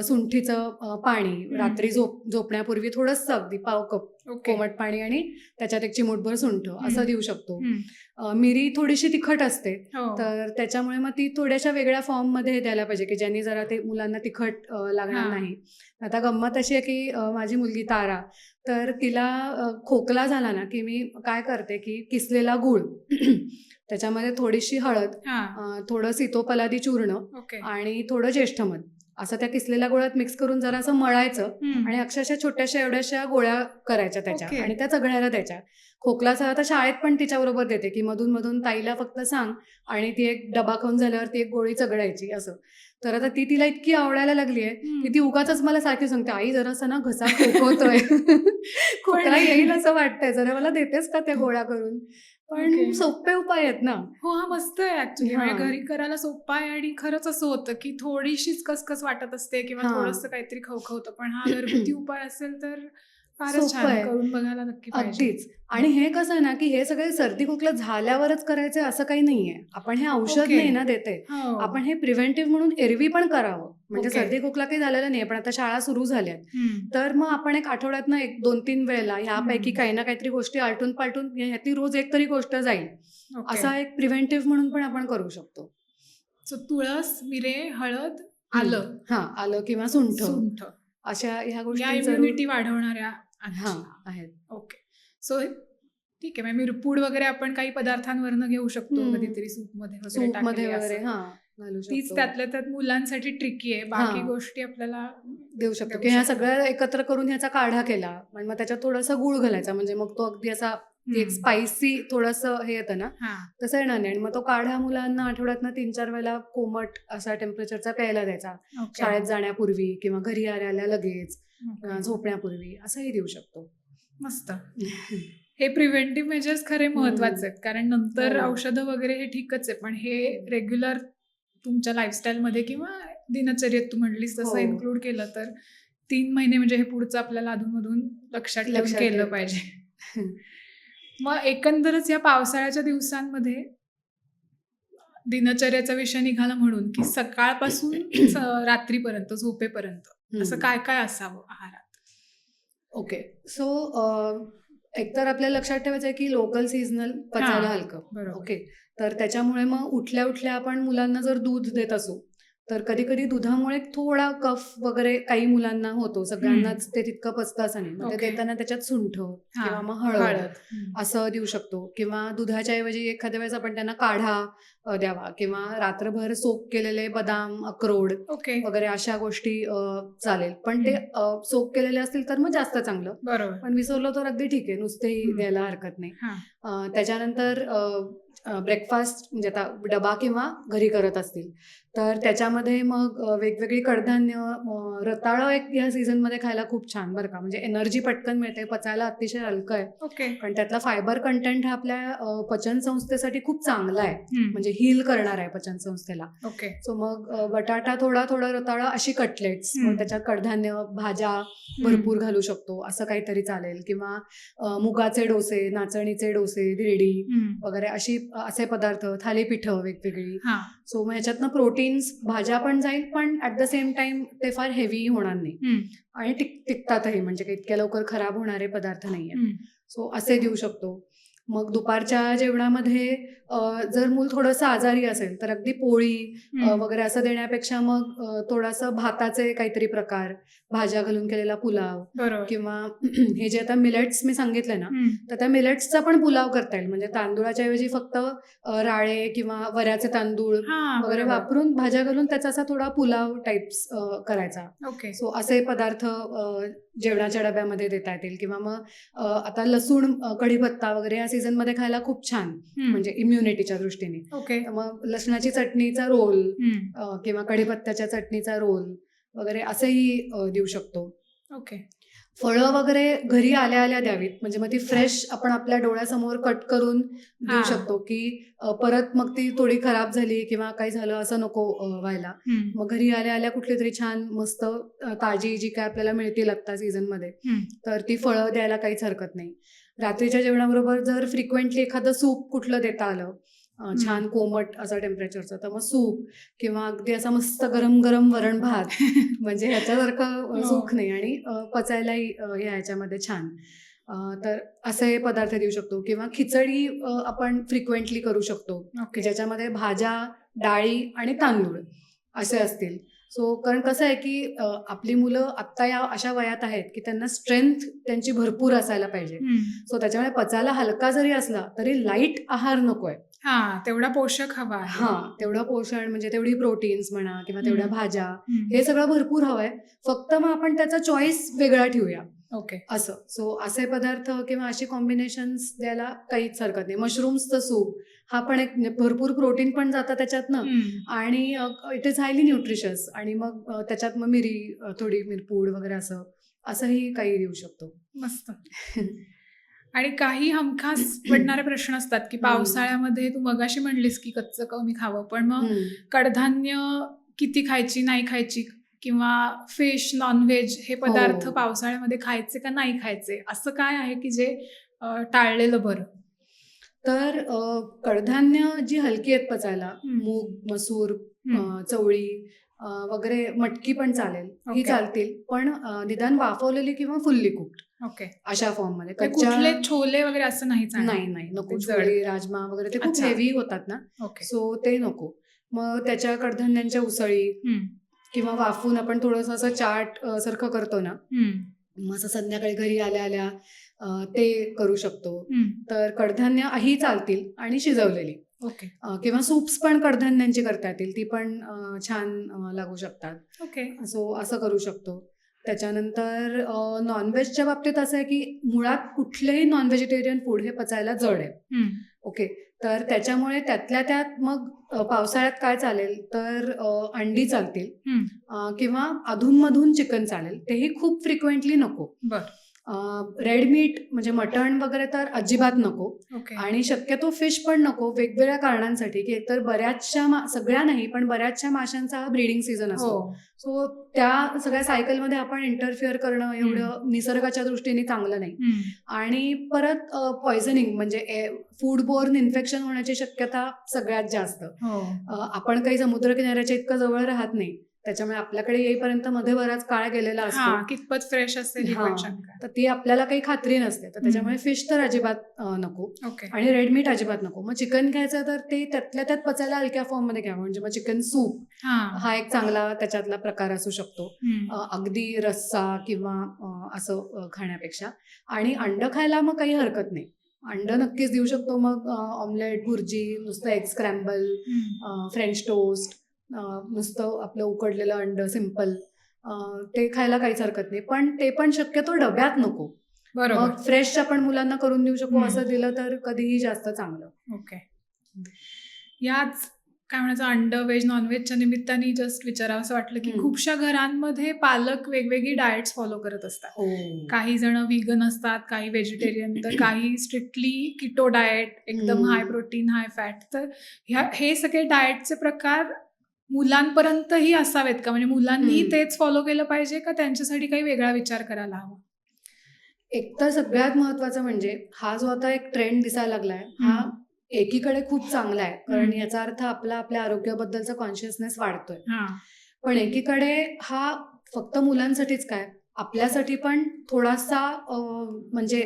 सुंठीचं पाणी रात्री झोपण्यापूर्वी थोडंसं अगदी पाव कप ओके. कोमट पाणी आणि त्याच्यात एक चिमूटभर सुंठ असं देऊ शकतो. हम्म. मिरी थोडीशी तिखट असते, हो. तर त्याच्यामुळे मग ती थोड्याशा वेगळ्या फॉर्ममध्ये द्यायला पाहिजे की ज्यांनी जरा ते मुलांना तिखट लागणार हा. नाही. आता गंमत अशी आहे की माझी मुलगी तारा, तर तिला खोकला झाला ना की मी काय करते की किसलेला गूळ त्याच्यामध्ये थोडीशी हळद, हा. थोडं सीतोपलादी चूर्ण ओके. आणि थोडं ज्येष्ठमध असं त्या किसलेल्या गुळात मिक्स करून जरा असं मळायचं हम्म. आणि अक्षरशः छोट्याशा एवढ्याशा गोळ्या करायच्या त्याच्या ओके. आणि त्या चगळ्याला द्यायच्या. खोकलाचा आता शाळेत पण तिच्याबरोबर देते की मधून मधून ताईला फक्त सांग आणि ती एक डबा खाऊन झाल्यावर ती एक गोळी चगळायची असं. तर आता तिला इतकी आवडायला लागली आहे की ती उगाचच मला सारखी सांगते, आई जरासा ना घसा खोकवतोय, खोकला येईल असं वाटतंय, जरा मला देतेस का त्या गोळ्या करून. पण ओके. सोपे उपाय आहेत ना. हो, हा मस्त आहे ऍक्च्युली. हा. म्हणजे घरी करायला सोपा आहे आणि खरंच असं होतं की थोडीशीच कसकस वाटत असते किंवा हा. थोडंसं काहीतरी खवखवतं, पण हा घरगुती उपाय असेल तर फारच सोपं छान. आहे. करून बघायला नक्की पाहिजे. अगदीच. आणि हे कसं आहे ना की हे सगळे सर्दी खोकला झाल्यावरच करायचे असं काही नाहीये. आपण हे औषध ओके. नाही ना देते, हो. आपण हे प्रिव्हेंटिव्ह म्हणून एरवी पण करावं. म्हणजे ओके. सर्दी खोकला काही झालेला नाही, पण आता शाळा सुरू झाल्यात, हम्म. तर मग आपण एक आठवड्यातनं 1-2-3 वेळेला ह्यापैकी काही ना काहीतरी गोष्टी आलटून पालटून ह्यातली रोज एक तरी गोष्ट जाईल, ओके. असा एक प्रिव्हेंटिव्ह म्हणून पण आपण करू शकतो. सो तुळस, मिरे, हळद, आलं, आलं किंवा सुंठ सुंठ अशा ह्या या गोष्टी इम्युनिटी वाढवणाऱ्या. हा आहेत. ओके. सो ठीक आहे. म्हणजे मिरपूड वगैरे आपण काही पदार्थांवरनं घेऊ शकतो, हम्म. कधीतरी सूपमध्ये वगैरे सूप मध्ये टाकली वगैरे असं. घालू तीच शकतो, त्यातल्या त्यात मुलांसाठी ट्रिकी आहे. बाकी हा. गोष्टी आपल्याला देऊ शकतो. देऊ की ह्या शकतो. सगळ्या एकत्र करून ह्याचा काढा केला आणि मग त्याच्यात थोडासा गुळ घालायचा, म्हणजे मग तो अगदी असा ती एक स्पायसी थोडंसं हे येतं ना, हा. तसं येणार नाही. आणि मग तो काढा मुलांना आठवड्यातनं 3-4 वेळेला कोमट असा टेम्परेचरचा प्यायला द्यायचा, ओके. शाळेत जाण्यापूर्वी किंवा घरी आल्या लगेच ओके. झोपण्यापूर्वी असंही देऊ शकतो. मस्त. हे प्रिव्हेंटिव्ह मेजर्स खरे महत्वाचे आहेत, कारण नंतर हो. औषधं वगैरे हे ठीकच आहे, पण हे रेग्युलर तुमच्या लाईफस्टाईलमध्ये किंवा दिनचर्येत तू म्हटलीस तसं हो. इन्क्लूड केलं तर 3 महिने म्हणजे हे पुढचं आपल्याला अधूनमधून लक्षात ठेवून केलं ठेवता पाहिजे. मग एकंदरच या पावसाळ्याच्या दिवसांमध्ये दिनचर्याचा विषय निघाला म्हणून की सकाळपासून रात्रीपर्यंत झोपेपर्यंत असं काय काय असावं आहारात. ओके, सो एकतर आपल्याला लक्षात ठेवायचं आहे की लोकल सीझनल पचायला हलकं. बरोबर. ओके, तर त्याच्यामुळे मग उठल्या उठल्या आपण मुलांना जर दूध देत असू तर कधी कधी दुधामुळे थोडा कफ वगैरे काही मुलांना होतो, सगळ्यांनाच ते तितकं पचतं असं नाही. मग ते ओके. देताना त्याच्यात सुंठ किंवा हा. मग हळद हळद. असं देऊ शकतो. किंवा दुधाच्या ऐवजी एखाद्या वेळेस आपण त्यांना काढा द्यावा, किंवा रात्रभर सोक केलेले बदाम, अक्रोड ओके. वगैरे अशा गोष्टी चालेल. पण ते सोक केलेले असतील तर मग जास्त चांगलं, बरोबर. पण विसरलो तर अगदी ठीक आहे, नुसतेही द्यायला हरकत नाही. हा. त्याच्यानंतर ब्रेकफास्ट म्हणजे आता डबा किंवा घरी करत असतील तर त्याच्यामध्ये मग वेगवेगळी कडधान्य, रताळं एक या सीझनमध्ये खायला खूप छान बरं का, म्हणजे एनर्जी पटकन मिळते, पचायला अतिशय हलकं आहे, ओके. पण त्यातला फायबर कंटेंट हा आपल्या पचन संस्थेसाठी खूप चांगला आहे. म्हणजे हील करणार आहे पचन संस्थेला. ओके. सो मग बटाटा थोडा थोडा रताळा अशी कटलेट्स, हम्म. मग त्याच्यात कडधान्य भाज्या भरपूर घालू शकतो असं काहीतरी चालेल. किंवा मुगाचे डोसे, नाचणीचे डोसे, धिरडी वगैरे असे पदार्थ, थालीपीठं वेगवेगळी. हा. सो मग ह्याच्यातनं प्रोटीन्स, भाज्या पण जाईल, पण ऍट द सेम टाइम ते फार हेवी होणार नाही आणि टिकतातही, म्हणजे इतक्या लवकर खराब होणारे पदार्थ नाहीये. सो असे देऊ शकतो. मग दुपारच्या जेवणामध्ये जर मूल थोडंसं आजारी असेल तर अगदी पोळी वगैरे असं देण्यापेक्षा मग थोडासा भाताचे काहीतरी प्रकार, भाज्या घालून केलेला पुलाव, बरोबर. किंवा हे जे आता मिलेट्स मी सांगितले ना, तर त्या मिलेट्सचा पण पुलाव करता येईल. म्हणजे तांदूळाच्या ऐवजी फक्त राळे किंवा वऱ्याचे तांदूळ वगैरे वापरून भाज्या घालून त्याचा असा थोडा पुलाव टाइप्स करायचा. ओके. सो असे पदार्थ जेवणाच्या डब्यामध्ये देता येतील. किंवा मग आता लसूण कढीपत्ता वगैरे या सीझन मध्ये खायला खूप छान, म्हणजे इम्युनिटीच्या दृष्टीने. ओके. मग लसणाची चटणीचा रोल किंवा कढीपत्त्याच्या चटणीचा रोल वगैरे असेही देऊ शकतो. ओके. फळं वगैरे घरी आल्या आल्या द्यावीत, म्हणजे मग ती फ्रेश आपण आपल्या डोळ्यासमोर कट करून देऊ शकतो, की परत मग ती थोडी खराब झाली किंवा काही झालं असं नको व्हायला. मग घरी आल्या आल्या कुठली तरी छान मस्त ताजी जी काय आपल्याला मिळतील आता सीझन मध्ये, तर ती फळं द्यायला काहीच हरकत नाही. रात्रीच्या जेवणाबरोबर जर फ्रिक्वेंटली एखादं सूप कुठलं देता आलं छान कोमट असं टेम्परेचरचं, तर मग सूप किंवा अगदी असा मस्त गरम गरम वरण भात, म्हणजे ह्याच्यासारखं सुख नाही आणि पचायलाही ह्याच्यामध्ये छान. तर असे पदार्थ देऊ शकतो. किंवा खिचडी आपण फ्रिक्वेंटली करू शकतो, की ज्याच्यामध्ये भाज्या, डाळी आणि तांदूळ असे असतील. सो कारण कसं आहे की आपली मुलं आत्ता या अशा वयात आहेत की त्यांना स्ट्रेंथ त्यांची भरपूर असायला पाहिजे. सो त्याच्यामुळे पचायला हलका जरी असला तरी लाईट आहार नकोय. तेवढा पोषक हवा आहे. तेवढं पोषण, म्हणजे तेवढी प्रोटीन्स म्हणा किंवा तेवढ्या भाज्या, हे सगळं भरपूर हवंय. फक्त मग आपण त्याचा चॉईस वेगळा ठेवूया. ओके. असं. सो असे पदार्थ किंवा अशी कॉम्बिनेशन्स द्यायला काहीच हरकत नाही. मशरूम्सचं सूप हा पण एक भरपूर प्रोटीन पण जातं त्याच्यातनं आणि इट इज हायली न्यूट्रिशियस. आणि मग त्याच्यात मग मिरी, थोडी मिरपूड वगैरे असंही काही देऊ शकतो. मस्त. आणि काही हमखास पडणारे प्रश्न असतात की पावसाळ्यामध्ये, तू मगाशी म्हणलीस की कच्चं कमी खावं, पण मग कडधान्य किती खायची, नाही खायची, किंवा फिश, नॉनव्हेज हे पदार्थ पावसाळ्यामध्ये खायचे का नाही खायचे, असं काय आहे की जे टाळलेलं बरं? तर कडधान्य जी हलकी आहेत पचायला, मूग, मसूर, चवळी वगैरे, मटकी पण चालेल, ही चालतील, पण निदान वाफवलेली किंवा फुल्ली कुक्ड अशा फॉर्म मध्ये. कुठले छोले वगैरे असं नाही? नाही, नको. छोले, राजमा वगैरे ते खूप हेवी होतात ना, सो ते नको. मग त्याच्या कडधान्यांच्या उसळी किंवा वाफून आपण थोडंसं असं चाट सारखं करतो ना, मग असं संध्याकाळी घरी आल्या आल्या ते करू शकतो. तर कडधान्य ही चालतील आणि शिजवलेली. ओके. किंवा सूप्स पण कडधान्यांची करता येतील, ती पण छान लागू शकतात. ओके. सो असं करू शकतो. त्याच्यानंतर नॉनव्हेजच्या बाबतीत असं आहे की मुळात कुठलेही नॉन व्हेजिटेरियन फूड हे पचायला जड आहे. ओके. तर त्याच्यामुळे त्यातल्या त्यात मग पावसाळ्यात काय चालेल तर अंडी चालतील किंवा अधूनमधून चिकन चालेल, तेही खूप फ्रिक्वेंटली नको. रेड मीट म्हणजे मटण वगैरे तर अजिबात नको. आणि शक्यतो फिश पण नको, वेगवेगळ्या कारणांसाठी, की एकतर बऱ्याचशा, सगळ्या नाही पण बऱ्याचशा माशांचा हा ब्रीडिंग सीझन असतो. सो त्या सगळ्या सायकलमध्ये आपण इंटरफिअर करणं एवढं निसर्गाच्या दृष्टीने चांगलं नाही. आणि परत पॉयझनिंग म्हणजे फूड बोर्न इन्फेक्शन होण्याची शक्यता सगळ्यात जास्त. आपण काही समुद्र किनाऱ्याच्या इतकं जवळ राहत नाही, त्याच्यामुळे आपल्याकडे येईपर्यंत मध्ये बराच काळ गेलेला असतो, कितपत फ्रेश असेल तर ती आपल्याला काही खात्री नसते. तर त्याच्यामुळे फिश तर अजिबात नको आणि रेड मीट अजिबात नको. मग चिकन घ्यायचं तर ते त्यातल्या त्यात पचायला हलक्या फॉर्म मध्ये घ्यावं. म्हणजे मग चिकन सूप हा एक चांगला त्याच्यातला प्रकार असू शकतो, अगदी रस्सा किंवा असं खाण्यापेक्षा. आणि अंड खायला मग काही हरकत नाही, अंड नक्कीच देऊ शकतो. मग ऑमलेट, भुर्जी, नुसतं एग स्क्रॅम्बल, फ्रेंच टोस्ट, नुसतं आपलं उकडलेलं अंड सिंपल, ते खायला काहीच हरकत नाही. पण ते पण शक्यतो डब्यात नको. मग फ्रेश आपण मुलांना करून देऊ शकतो, असं दिलं तर कधीही जास्त चांगलं. ओके. याच काय म्हणायचं, अंड व्हेज नॉनव्हेजच्या निमित्ताने जस्ट विचारावं असं वाटलं की खूपशा घरांमध्ये पालक वेगवेगळी डाएट्स फॉलो करत असतात. हो काही जण व्हिगन असतात, काही व्हेजिटेरियन, तर काही स्ट्रिक्टली किटो डाएट, एकदम हाय प्रोटीन हाय फॅट. तर हे सगळे डाएटचे प्रकार मुलांपर्यंतही असावेत का? म्हणजे मुलांनीही तेच फॉलो केलं पाहिजे का त्यांच्यासाठी काही वेगळा विचार करायला हवा? एक तर सगळ्यात महत्वाचं म्हणजे हा जो आता एक ट्रेंड दिसायला लागलाय, हा एकीकडे खूप चांगला आहे, कारण याचा अर्थ आपल्या आरोग्याबद्दलचा कॉन्शियसनेस वाढतोय. पण एकीकडे हा फक्त मुलांसाठीच काय, आपल्यासाठी पण थोडासा म्हणजे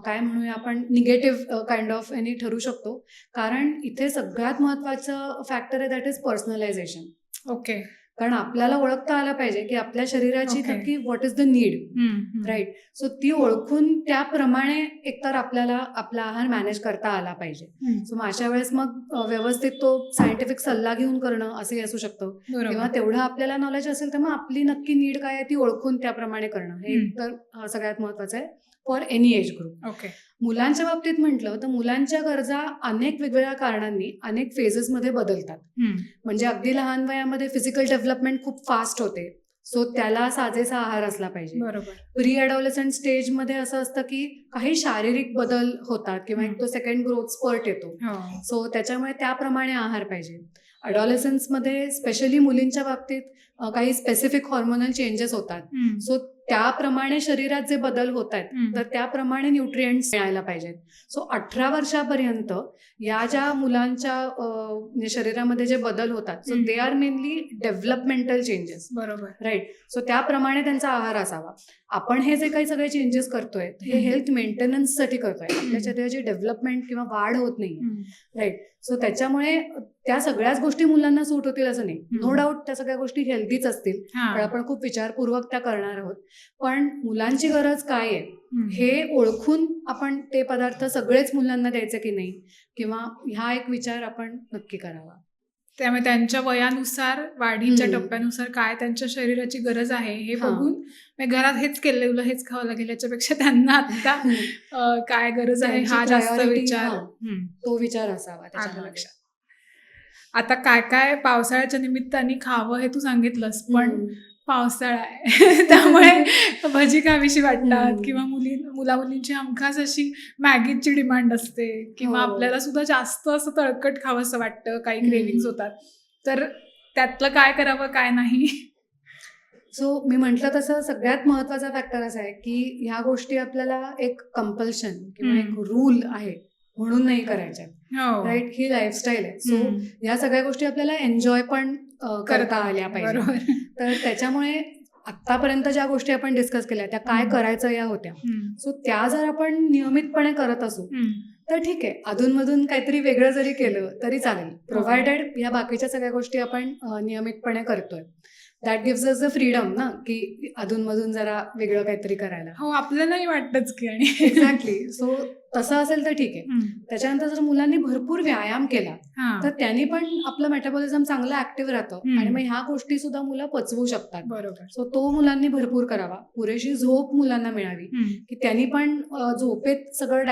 काय म्हणूया आपण, निगेटिव्ह काइंड ऑफ यांनी ठरू शकतो. कारण इथे सगळ्यात महत्वाचं फॅक्टर आहे, दॅट इज पर्सनलायझेशन. ओके. कारण आपल्याला ओळखता आलं पाहिजे की आपल्या शरीराची नक्की what is the need, right. So ती ओळखून त्याप्रमाणे एकतर आपल्याला आपला आहार मॅनेज करता आला पाहिजे. सो मग अशा वेळेस मग व्यवस्थित तो सायंटिफिक सल्ला घेऊन करणं असंही असू शकतं, किंवा तेवढं आपल्याला नॉलेज असेल तर मग आपली नक्की नीड काय आहे ती ओळखून त्याप्रमाणे करणं, हे तर सगळ्यात महत्वाचं आहे for any age group. Okay. मुलांच्या बाबतीत म्हटलं तर मुलांच्या गरजा अनेक वेगवेगळ्या कारणांनी अनेक फेजेसमध्ये बदलतात. म्हणजे अगदी लहान वयामध्ये फिजिकल डेव्हलपमेंट खूप फास्ट होते, सो त्याला साजेसा आहार असला पाहिजे. बरोबर. प्री अडॉलेसंट स्टेजमध्ये असं असतं की काही शारीरिक बदल होतात किंवा एक तो सेकंड ग्रोथ स्पर्ट येतो, सो त्याच्यामुळे त्याप्रमाणे आहार पाहिजे. अडॉलेसन्समध्ये स्पेशली मुलींच्या बाबतीत काही स्पेसिफिक हॉर्मोनल चेंजेस होतात, सो त्याप्रमाणे शरीरात जे बदल होत आहेत तर त्याप्रमाणे न्यूट्रिएंट्स मिळायला पाहिजेत. सो 18 वर्षापर्यंत या ज्या मुलांच्या शरीरामध्ये जे बदल होतात, so they are mainly developmental changes. बरोबर. राईट. सो त्याप्रमाणे त्यांचा आहार असावा. आपण हे जे काही सगळे चेंजेस करतोय हे हेल्थ मेंटेनन्ससाठी करतोय, आपल्या शरीराची डेव्हलपमेंट किंवा वाढ होत नाही, राईट. सो त्याच्यामुळे त्या सगळ्याच गोष्टी मुलांना सूट होतील असं नाही. नो डाऊट त्या सगळ्या गोष्टी हेल्दीच असतील, पण आपण खूप विचारपूर्वक त्या करणार आहोत. पण मुलांची गरज काय आहे हे ओळखून आपण ते पदार्थ सगळेच मुलांना द्यायचे की नाही, किंवा हा एक विचार आपण नक्की करावा. त्यामुळे त्यांच्या वयानुसार, वाढीच्या टप्प्यानुसार काय त्यांच्या शरीराची गरज आहे हे बघून, घरात हेच केलेलं हेच खावं लागेल याच्यापेक्षा त्यांना आता काय गरज आहे हा जास्त विचार, तो विचार असावा आलं त्याच्या लक्षात. आता काय काय पावसाळ्याच्या निमित्ताने खावं हे तू सांगितलंस, पण पावसाळा आहे त्यामुळे भजी खावीशी वाटतात, किंवा मुला मुलींची हमखास अशी मॅगीची डिमांड असते, किंवा आपल्याला सुद्धा जास्त असं तळकट खावंसं वाटतं, काही क्रेविंग्स होतात. तर त्यातलं काय करावं काय नाही? सो मी म्हटलं तसं सगळ्यात महत्वाचा फॅक्टर असा आहे की ह्या गोष्टी आपल्याला एक कंपल्शन किंवा एक रूल आहे म्हणून नाही करायच्या, राईट. ही लाईफस्टाईल आहे, सो ह्या सगळ्या गोष्टी आपल्याला एन्जॉय पण करता आल्या पाहिजे. तर त्याच्यामुळे आतापर्यंत ज्या गोष्टी आपण डिस्कस केल्या त्या काय करायचं या होत्या, सो त्या जर आपण नियमितपणे करत असू तर ठीक आहे. अधूनमधून काहीतरी वेगळं जरी केलं तरी चालेल, प्रोव्हायडेड या बाकीच्या सगळ्या गोष्टी आपण नियमितपणे करतोय. That gives us the freedom ना, की अधूनमधून जरा वेगळं काहीतरी करायला. हो, आपल्यालाही वाटतंच की. आणि एक्झॅक्टली. सो तसं असेल तर ठीक आहे. त्याच्यानंतर जर मुलांनी भरपूर व्यायाम केला तर त्यांनी पण आपलं मेटाबॉलिझम चांगलं ऍक्टिव्ह राहतं, आणि मग ह्या गोष्टी सुद्धा मुलं पचवू शकतात. बरोबर. सो तो मुलांनी भरपूर करावा. पुरेशी झोप मुलांना मिळावी, की त्यांनी पण झोपेत सगळं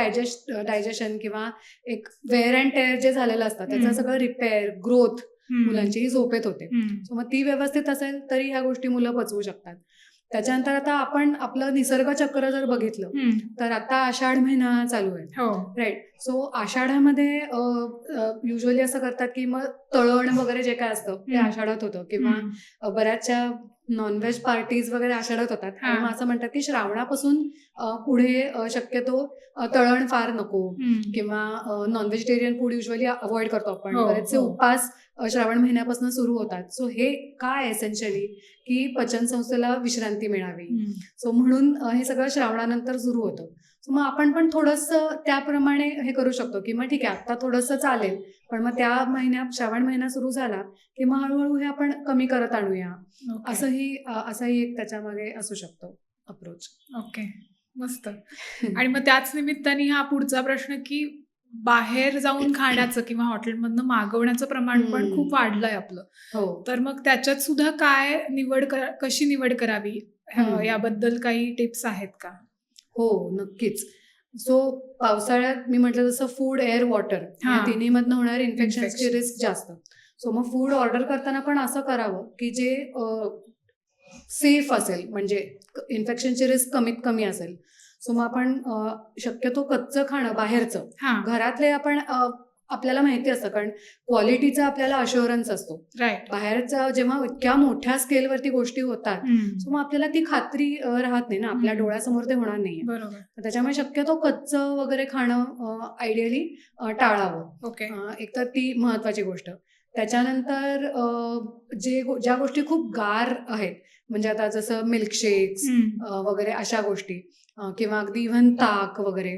डायजेशन किंवा एक वेअर अँड टेअर जे झालेलं असतं त्याचं सगळं रिपेअर, ग्रोथ मुलांचीही झोपेत होते. सो मग ती व्यवस्थित असेल तरी ह्या गोष्टी मुलं पचवू शकतात. त्याच्यानंतर आता आपण आपलं निसर्ग चक्र जर बघितलं तर आता आषाढ महिना चालू आहे, राईट. सो आषाढामध्ये युजली असं करतात की मग तळण वगैरे जे काय असतं ते आषाढात होतं, किंवा बऱ्याचशा नॉनव्हेज पार्टीज वगैरे आषाढात होतात. आणि मग असं म्हणतात की श्रावणापासून पुढे शक्यतो तळण फार नको, किंवा non vegetarian food usually avoid करतो आपण. बरेचसे उपास श्रावण महिन्यापासून सुरू होतात. सो हे काय एसेन्शियली की पचन संस्थेला विश्रांती मिळावी, सो म्हणून हे सगळं श्रावणानंतर सुरू होतं. सो मग आपण पण थोडंसं त्याप्रमाणे हे करू शकतो की मग ठीक आहे आता थोडंसं चालेल, पण मग त्या महिन्यात श्रावण महिना सुरू झाला की मग हळूहळू हे आपण कमी करत आणूया, असाही एक त्याच्यामागे असू शकतो अप्रोच. ओके, मस्त. आणि मग त्याच निमित्ताने हा पुढचा प्रश्न की बाहेर जाऊन खाण्याचं किंवा हॉटेलमधनं मागवण्याचं प्रमाण पण खूप वाढलंय आपलं. तर मग त्याच्यात सुद्धा काय कशी निवड करावी याबद्दल काही टिप्स आहेत का? हो, नक्कीच. सो पावसाळ्यात मी म्हटलं जसं फूड, एअर, वॉटर या तिन्ही मधनं होणारे इन्फेक्शनची रिस्क जास्त. सो मग फूड ऑर्डर करताना पण असं करावं की जे सेफ असेल, म्हणजे इन्फेक्शनची रिस्क कमीत कमी असेल. सो मग आपण शक्यतो कच्चं खाणं बाहेरचं, हां, घरातले आपण आपल्याला माहिती असतं, कारण क्वालिटीचा आपल्याला अश्युरन्स असतो. राईट. बाहेरचा जेव्हा इतक्या मोठ्या स्केलवरती गोष्टी होतात, सो मग आपल्याला ती खात्री राहत नाही ना, आपल्या डोळ्यासमोर ते होणार नाहीये. बरोबर. तर त्याच्यामुळे शक्यतो कच्चं वगैरे खाणं आयडियली टाळावं. ओके. एकतर ती महत्वाची गोष्ट. त्याच्यानंतर ज्या गोष्टी खूप गार आहेत, म्हणजे आता जसं मिल्कशेक्स वगैरे अशा गोष्टी, किंवा अगदी इव्हन ताक वगैरे,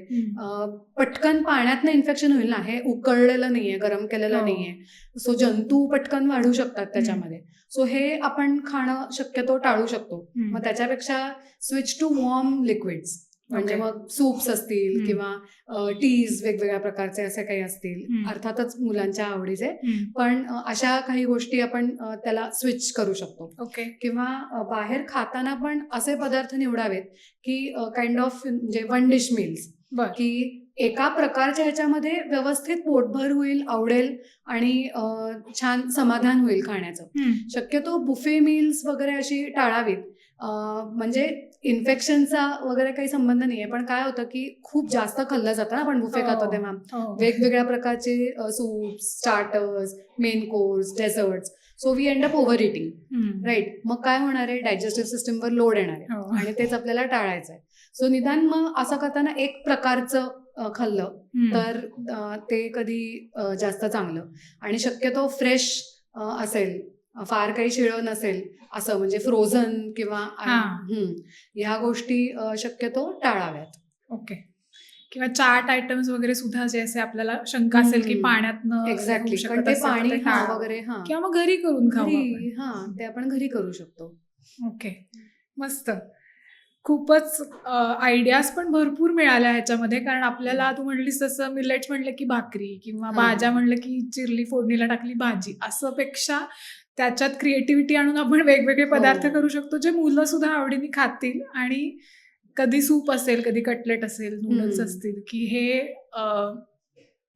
पटकन पाण्यातनं इन्फेक्शन होईल ना, हे उकळलेलं नाहीये, गरम केलेलं हो. नाहीये, सो जंतू पटकन वाढू शकतात त्याच्यामध्ये. सो हे आपण खाणं शक्यतो टाळू शकतो. मग त्याच्यापेक्षा स्विच टू वॉर्म लिक्विड्स, म्हणजे Okay. मग सूप्स असतील किंवा टीज वेगवेगळ्या प्रकारचे असे काही असतील, अर्थातच मुलांच्या आवडीचे, पण अशा काही गोष्टी आपण त्याला स्विच करू शकतो. ओके. किंवा बाहेर खाताना पण असे पदार्थ निवडावेत की काइंड ऑफ म्हणजे वन डिश मील्स, बर. की एका प्रकारच्या ह्याच्यामध्ये व्यवस्थित पोटभर होईल, आवडेल आणि छान समाधान होईल खाण्याचं. शक्यतो बुफे मील्स वगैरे अशी टाळावीत. म्हणजे इन्फेक्शनचा वगैरे काही संबंध नाहीये, पण काय होतं की खूप जास्त खाल्लं जातं ना आपण बुफे खातो तेव्हा, वेगवेगळ्या प्रकारचे soups, starters, main course, desserts, so we end up over eating, right. मग काय होणार आहे, डायजेस्टिव्ह सिस्टीमवर लोड येणार आहे आणि तेच आपल्याला टाळायचं आहे. सो निदान मग असं करताना एक प्रकारचं खाल्लं तर ते कधी जास्त चांगलं. आणि शक्यतो फ्रेश असेल, फार काही शिळं नसेल असं, म्हणजे फ्रोझन किंवा ह्या गोष्टी शक्यतो टाळाव्यात. ओके. किंवा चाट आयटम्स वगैरे सुद्धा जे असे आपल्याला शंका असेल की पाण्यातनं एक्झॅक्टली, होऊ कारण शकत ते असेल तर पाणी ते टाळावं. वगैरे किंवा मग घरी करून खाऊ आपण. ते आपण घरी करू शकतो. ओके, मस्त. खूपच आयडियाज पण भरपूर मिळाल्या ह्याच्यामध्ये, कारण आपल्याला तू म्हणलीस तसं मिलेट्स म्हणलं की भाकरी किंवा भाज्या म्हणलं की चिरली फोडणीला टाकली भाजी, असं पेक्षा त्याच्यात क्रिएटिव्हिटी आणून आपण वेगवेगळे पदार्थ करू शकतो जे मुलं सुद्धा आवडीने खातील. आणि कधी सूप असेल, कधी कटलेट असेल, नूडल्स असतील, की हे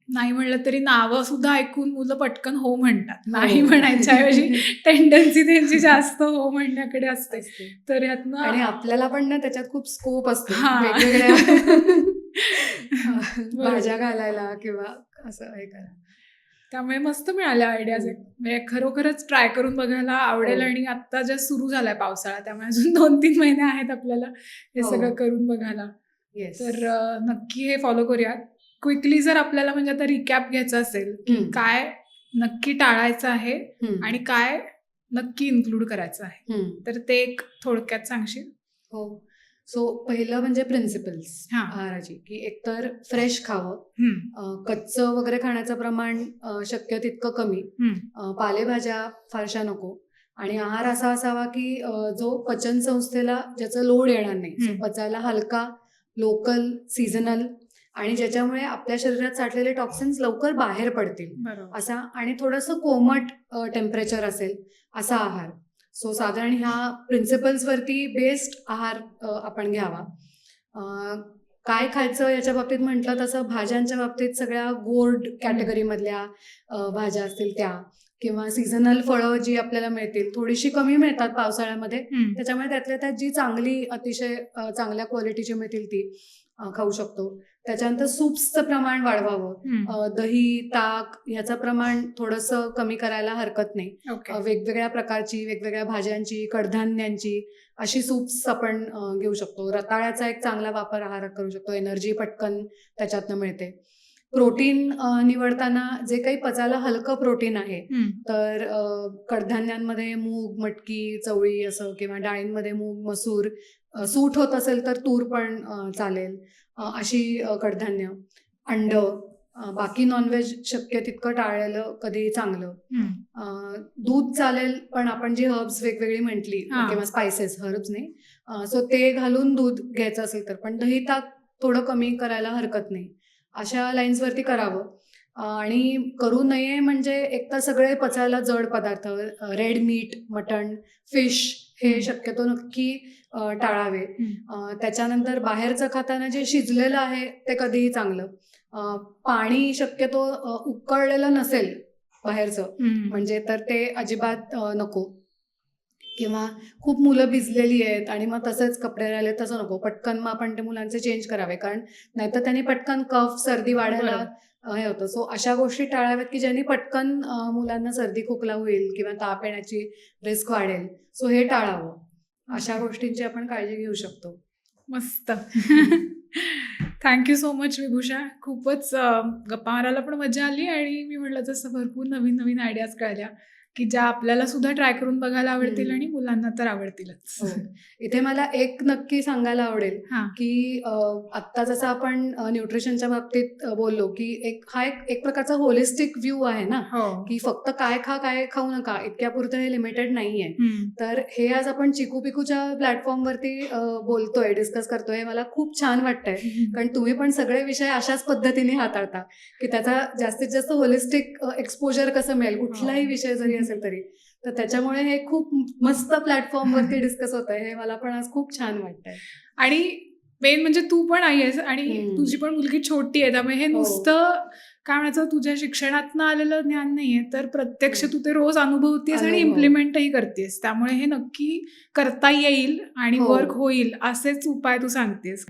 नाही म्हणलं तरी नावं सुद्धा ऐकून मुलं पटकन हो म्हणतात. नाही म्हणायच्या ऐवजी टेंडन्सी त्यांची जास्त हो म्हणण्याकडे असते. तर यातनं आणि आपल्याला पण ना त्याच्यात खूप स्कोप असतो वेगवेगळ्या भाज्या घालायला किंवा असं हे करा. त्यामुळे मस्त मिळाल्या आयडियाज. म्हणजे खरोखरच ट्राय करून बघायला आवडेल. आणि आता जे सुरू झालाय पावसाळा, त्यामुळे अजून 2-3 महिने आहेत आपल्याला हे सगळं करून बघायला. तर नक्की हे फॉलो करूया. क्विकली जर आपल्याला म्हणजे आता रिकॅप घ्यायचं असेल की काय नक्की टाळायचं आहे आणि काय नक्की इन्क्लूड करायचं आहे, तर ते एक थोडक्यात सांगशील? हो. सो पहिलं म्हणजे प्रिन्सिपल्स आहाराची, की एकतर फ्रेश खावं, कच्चं वगैरे खाण्याचं प्रमाण शक्य तितकं कमी, पालेभाज्या फारशा नको, आणि आहार असा असावा की जो पचन संस्थेला ज्याचं लोड येणार नाही, पचायला हलका, लोकल, सीझनल, आणि ज्याच्यामुळे आपल्या शरीरात साठलेले टॉक्सिन्स लवकर बाहेर पडतील असा, आणि थोडंसं कोमट टेम्परेचर असेल असा आहार. सो साधारण ह्या प्रिन्सिपल्सवरती बेस्ड आहार आपण घ्यावा. काय खायचं याच्या बाबतीत म्हटलं तसं भाज्यांच्या बाबतीत सगळ्या गोड कॅटेगरीमधल्या भाज्या असतील त्या, किंवा सीझनल फळं जी आपल्याला मिळतील, थोडीशी कमी मिळतात पावसाळ्यामध्ये, त्याच्यामुळे त्यातल्या त्यात जी चांगली, अतिशय चांगल्या क्वालिटीची मिळतील ती खाऊ शकतो. त्याच्यानंतर सूप्सचं प्रमाण वाढवावं, दही, ताक ह्याचं प्रमाण थोडंसं कमी करायला हरकत नाही. वेगवेगळ्या प्रकारची, वेगवेगळ्या भाज्यांची, कडधान्यांची अशी सूप्स आपण घेऊ शकतो. रताळ्याचा एक चांगला वापर आहारात करू शकतो, एनर्जी पटकन त्याच्यातनं मिळते. प्रोटीन निवडताना जे काही पचायला हलकं प्रोटीन आहे, तर कडधान्यांमध्ये मूग, मटकी, चवळी असं, किंवा डाळींमध्ये मूग, मसूर, सूट होत असेल तर तूर पण चालेल, अशी कडधान्य, अंड. बाकी नॉनव्हेज शक्य तितकं टाळलेलं कधी चांगलं. दूध चालेल, पण आपण जी हर्ब्स वेगवेगळी म्हटली किंवा स्पायसेस, हर्ब्स नाही, सो ते घालून दूध घ्यायचं असेल तर, पण दही ताक थोडं कमी करायला हरकत नाही. अशा लाईन्सवरती करावं. आणि करू नये म्हणजे एक तर सगळे पचायला जड पदार्थ, रेड मीट, मटण, फिश हे शक्यतो नक्की टाळावे. त्याच्यानंतर बाहेरचं खाताना जे शिजलेलं आहे ते कधीही चांगलं. पाणी शक्यतो उकळलेलं नसेल बाहेरचं, म्हणजे तर ते अजिबात नको. किंवा खूप मुलं भिजलेली आहेत आणि मग तसेच कपडे राहिले तसं नको. पटकन मग आपण ते मुलांचे चेंज करावे, कारण नाहीतर त्यांनी पटकन कफ, सर्दी वाढायला बरोबर. हे होतं. सो अशा गोष्टी टाळाव्यात की ज्यांनी पटकन मुलांना सर्दी खोकला होईल किंवा ताप येण्याची रिस्क वाढेल. सो हे टाळावं. अशा गोष्टींची आपण काळजी घेऊ शकतो. मस्त. Thank you so much Vibhusha. खूपच गप्पा मारायला पण मजा आली आणि मी म्हटलं तसं भरपूर नवीन नवीन आयडियाज कळल्या की ज्या आपल्याला सुद्धा ट्राय करून बघायला आवडतील आणि मुलांना तर आवडतीलच. हो. इथे मला एक नक्की सांगायला आवडेल हां. की आत्ता जसं आपण न्यूट्रिशनच्या बाबतीत बोललो की हा एक प्रकारचा होलिस्टिक व्ह्यू आहे ना, हो. की फक्त काय खाऊ नका इतक्यापुरतं हे लिमिटेड नाहीये. हम्म. तर हे आज आपण चिकू पिकूच्या प्लॅटफॉर्मवरती बोलतोय, डिस्कस करतोय, हे मला खूप छान वाटतंय. कारण तुम्ही पण सगळे विषय अशाच पद्धतीने हाताळता की त्याचा जास्तीत जास्त होलिस्टिक एक्सपोजर कसं मिळेल कुठलाही विषय जरी असेल तरी. तर त्याच्यामुळे हे खूप मस्त प्लॅटफॉर्मवरती डिस्कस होत आहे. हे मला पण आज खूप छान वाटतंय. आणि मेन म्हणजे तू पण आई आहेस आणि तुझी पण मुलगी छोटी आहे, त्यामुळे हे हो. नुसतं काय म्हणायचं तुझ्या शिक्षणातनं आलेलं ज्ञान नाहीये, तर प्रत्यक्ष तू ते रोज अनुभवतेस आणि अनुभव. इम्प्लिमेंटही करतेस. त्यामुळे हे नक्की करता येईल आणि हो. वर्क होईल असेच उपाय तू सांगतेस.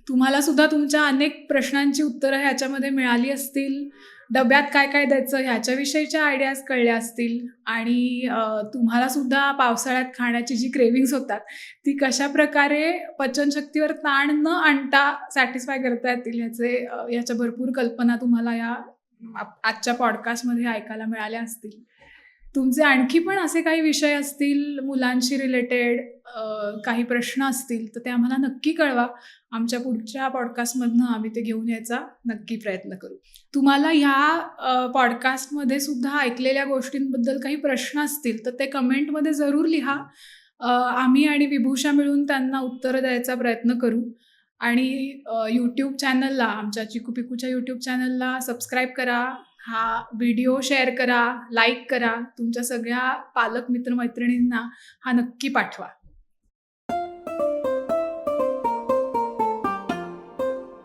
तुम्हाला सुद्धा तुमच्या अनेक प्रश्नांची उत्तरं ह्याच्यामध्ये मिळाली असतील. डब्यात काय काय द्यायचं ह्याच्याविषयीच्या आयडियाज कळल्या असतील आणि तुम्हाला सुद्धा पावसाळ्यात खाण्याची जी क्रेविंग्स होतात ती कशा प्रकारे पचनशक्तीवर ताण न आणता सॅटिस्फाय करता येतील ह्याच्या भरपूर कल्पना तुम्हाला या आजच्या पॉडकास्टमध्ये ऐकायला मिळाल्या असतील. तुमचे आणखी पण असे काही विषय असतील मुलांशी रिलेटेड, काही प्रश्न असतील तर ते आम्हाला नक्की कळवा. आमच्या पुढच्या पॉडकास्टमधनं आम्ही ते घेऊन यायचा नक्की प्रयत्न करू. तुम्हाला ह्या पॉडकास्टमध्ये सुद्धा ऐकलेल्या गोष्टींबद्दल काही प्रश्न असतील तर ते कमेंटमध्ये जरूर लिहा. आम्ही आणि विभूषा मिळून त्यांना उत्तरं द्यायचा प्रयत्न करू. आणि यूट्यूब चॅनलला, आमच्या चिकू पिकूच्या यूट्यूब चॅनलला सबस्क्राईब करा. हा व्हिडिओ शेअर करा, लाईक करा. तुमच्या सगळ्या पालक मित्रमैत्रिणींना हा नक्की पाठवा.